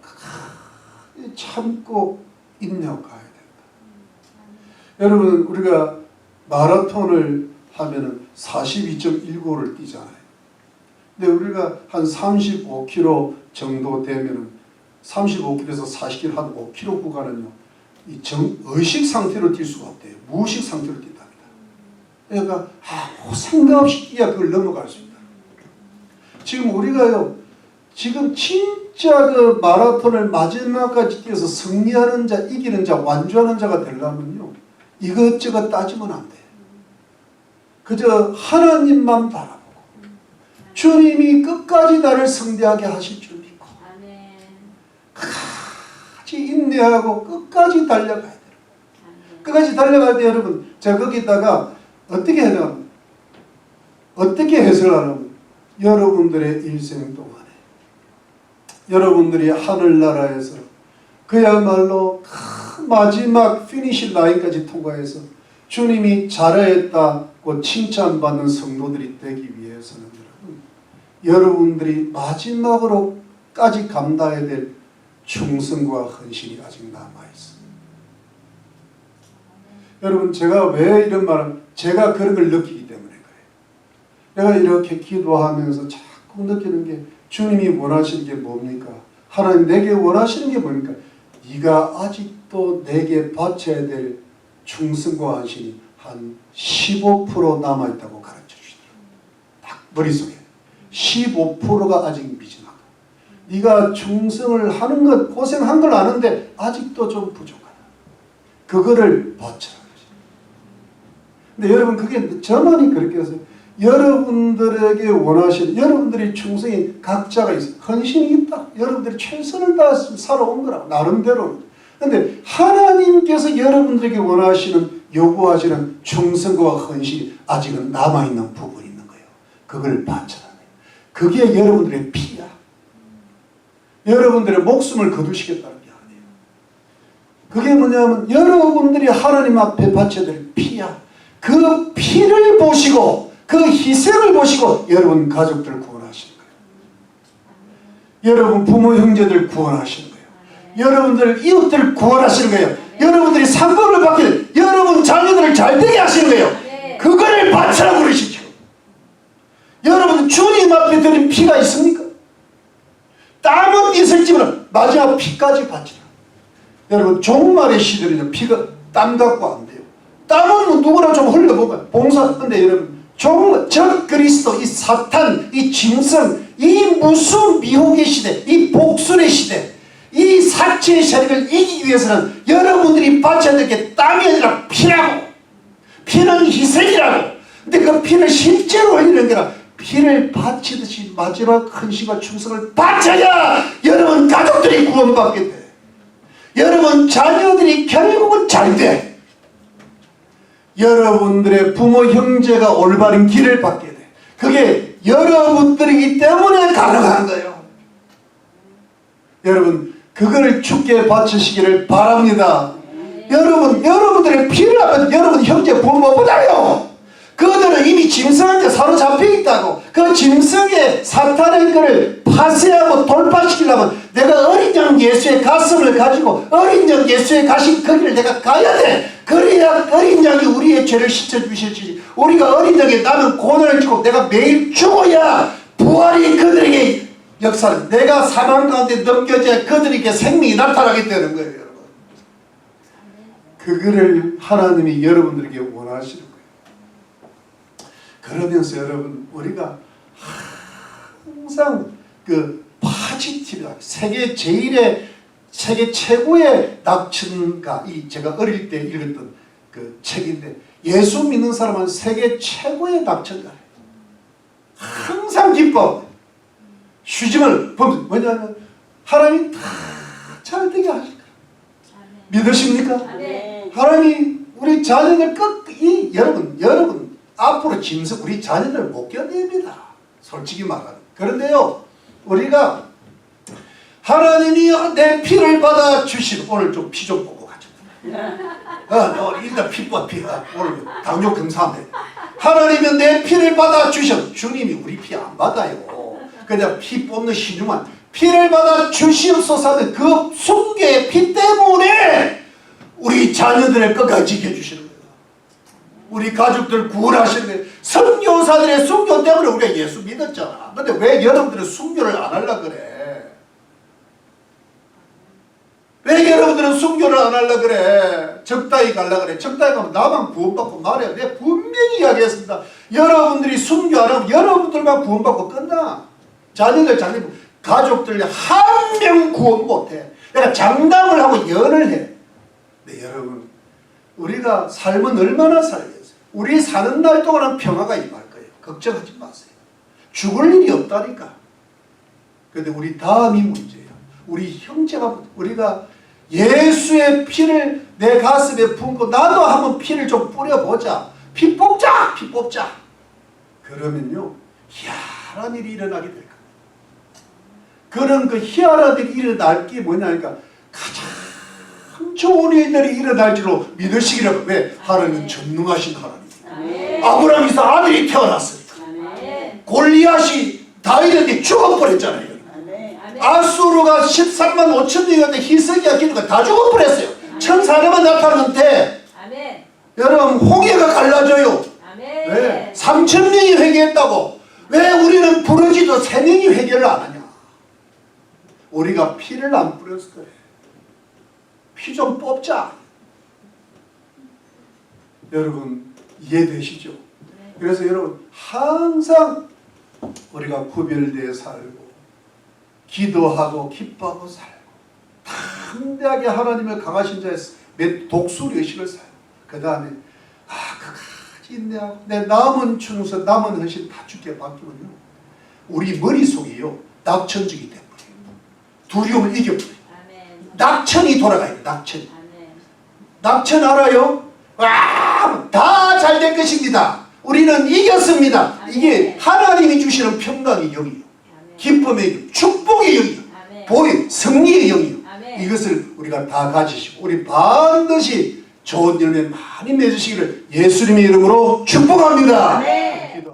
[SPEAKER 1] 참고 인내하고 가야 된다. 여러분 우리가 마라톤을 하면은 42.195를 뛰잖아요. 근데 우리가 한 35km 정도 되면은 35km에서 40km 한 5km 구간은요, 이 의식 상태로 뛸 수가 없대요. 무의식 상태로 뛴답니다. 그러니까 아무 생각 없이 뛰어야 그걸 넘어갈 수 있다. 지금 우리가요, 지금 진짜 그 마라톤을 마지막까지 뛰어서 승리하는 자, 이기는 자, 완주하는 자가 되려면요, 이것저것 따지면 안 돼요. 그저 하나님만 바라보고 주님이 끝까지 나를 승리하게 하실 줄 믿고 끝까지 인내하고 끝까지 달려가야 돼요. 끝까지 달려갈 때 여러분 제가 거기다가 어떻게 해냐면 어떻게 해석하냐면 여러분들의 일생 동안에 여러분들이 하늘나라에서 그야말로 마지막 피니시 라인까지 통과해서 주님이 잘하였다고 칭찬받는 성도들이 되기 위해서는 여러분들이 마지막으로까지 감당해야 될 충성과 헌신이 아직 남아있습니다. 여러분 제가 왜 이런 말을 제가 그런 걸 느끼기 때문에 그래요. 내가 이렇게 기도하면서 자꾸 느끼는 게 주님이 원하시는 게 뭡니까? 하나님 내게 원하시는 게 뭡니까? 네가 아직도 내게 바쳐야 될 충성과 헌신이 한 15% 남아있다고 가르쳐 주시더라고요. 딱 머릿속에 15%가 아직 미진하다. 네가 충성을 하는 것 고생한 걸 아는데 아직도 좀 부족하다. 그거를 바쳐라. 근데 여러분 그게 저만이 그렇게 해서 여러분들에게 원하시는 여러분들이 충성이 각자가 있어요. 헌신이 있다. 여러분들이 최선을 다해서 살아온 거라고 나름대로. 그런데 하나님께서 여러분들에게 원하시는 요구하시는 충성과 헌신이 아직은 남아있는 부분이 있는 거예요. 그걸 바쳐라. 그게 여러분들의 피야. 여러분들의 목숨을 거두시겠다는 게 아니에요. 그게 뭐냐면 여러분들이 하나님 앞에 바쳐야 될 피야. 그 피를 보시고 그 희생을 보시고 여러분 가족들 구원하시는 거예요. 여러분 부모 형제들 구원하시는 거예요. 여러분들 이웃들 구원하시는 거예요. 여러분들이 상급을 받길 여러분 자녀들을 잘되게 하시는 거예요. 그거를 바쳐라 그러시죠. 여러분 주님 앞에 드린 피가 있습니까? 땀은 있을지만 마지막 피까지 바치라. 여러분 종말의 시대는요 피가 땀 갖고 안 돼요. 땀은 뭐 누구나 좀 흘려보면 봉사. 근데 여러분 저 그리스도 이 사탄 이 짐승 이 무슨 미혹의 시대 이 복순의 시대 이 사체의 세력을 이기기 위해서는 여러분들이 바쳐야 될 게 땀이 아니라 피라고. 피는 희생이라고. 근데 그 피를 실제로 흘리는 게 아니라 피를 바치듯이 마지막 헌신과 충성을 바쳐야 여러분 가족들이 구원받게 돼. 여러분 자녀들이 결국은 잘 돼. 여러분들의 부모 형제가 올바른 길을 받게 돼. 그게 여러분들이기 때문에 가능한 거예요. 여러분 그걸 주께 바치시기를 바랍니다. 여러분들의 피를 하면 여러분 형제 부모보다요. 그들은 이미 짐승한테 사로잡혀 있다고. 그 짐승의 사탄의 것을 파쇄하고 돌파시키려면 내가 어린 양 예수의 가슴을 가지고 어린 양 예수의 가신 그 길을 내가 가야 돼. 그래야 어린 양이 우리의 죄를 씻어주실지. 우리가 어린 양에 나는 고난을 주고 내가 매일 죽어야 부활이 그들에게 역사를 내가 사망 가운데 넘겨져야 그들에게 생명이 나타나게 되는 거예요. 여러분. 그거를 하나님이 여러분들에게 원하시는 거예요. 그러면서 여러분 우리가 항상 그 파지티브하게 세계 최고의 낙천가 이 제가 어릴 때 읽었던 그 책인데 예수 믿는 사람은 세계 최고의 낙천가예요. 항상 기뻐. 휴짐을 보면 뭐냐면 하나님이 다 잘되게 하실 거예요. 믿으십니까? 하나님이 우리 자녀들 끝이 여러분 앞으로 짐승 우리 자녀들 못 견딥니다. 솔직히 말하면. 그런데요 우리가 하나님이 내 피를 받아 주신 오늘 좀 피 좀 뽑고 가자. 일단 피 오늘 당뇨 검사하면 하나님은 내 피를 받아 주신 주님이 우리 피 안 받아요. 그냥 피 뽑는 신중한 피를 받아 주시옵소서는 그 순교의 피 때문에 우리 자녀들을 끝까지 지켜주시는 거예요. 우리 가족들 구원하시는 거예요. 선교사들의 순교 때문에 우리가 예수 믿었잖아. 근데 왜 여러분들은 순교를 안 하려고 그래? 왜 여러분들은 순교를 안 하려고 그래? 적당히 가려고 그래. 적당히 가면 나만 구원받고 말해요. 내가 분명히 이야기했습니다. 여러분들이 순교 안 하면 여러분들만 구원받고 끝나. 자녀들 가족들 한 명 구원 못해. 내가 장담을 하고 연을 해. 네, 여러분 우리가 삶은 얼마나 살겠어요. 우리 사는 날 동안은 평화가 임할 거예요. 걱정하지 마세요. 죽을 일이 없다니까. 그런데 우리 다음이 문제예요. 우리 형제가 우리가 예수의 피를 내 가슴에 품고 나도 한번 피를 좀 뿌려보자. 피 뽑자. 피 뽑자. 그러면요 희한한 일이 일어나게 될 겁니다. 그런 그 희한한 일이 일어날 게 뭐냐니까 가장 좋은 일들이 일어날 줄로 믿으시기를. 왜? 하나님은 전능하신 하나님. 아브라함 이삭 아들이 태어났으니까. 골리앗이 다윗한테 죽어버렸잖아요. 아수르가 13만 5천 명이었는데 히스기야 기도가 다 죽어버렸어요. 천사람만 나타났는데 여러분 홍해가 갈라져요. 왜? 3천 명이 회개했다고. 왜 우리는 부르지도 3명이 회개를 안 하냐? 우리가 피를 안 뿌려서 그래. 피 좀 뽑자. 여러분 이해되시죠? 그래서 여러분 항상 우리가 구별되어 살고 기도하고 기뻐하고 살고 담대하게 하나님의 강하신 자의 독수리 의식을 살고 그 다음에 그까지 인내하고 내 남은 충성 남은 헌신 다 주께 맡기면요 우리 머릿속이요 낙천적이 돼버려요. 두려움을 이겨버려요. 낙천이 돌아가요. 낙천 알아요? 다 잘 될 것입니다. 우리는 이겼습니다. 이게 하나님이 주시는 평강의 영이에요. 기쁨의 영, 축복의 영이에요. 복의 승리의 영이에요. 이것을 우리가 다 가지시고 우리 반드시 좋은 열매 많이 맺으시기를 예수님의 이름으로 축복합니다.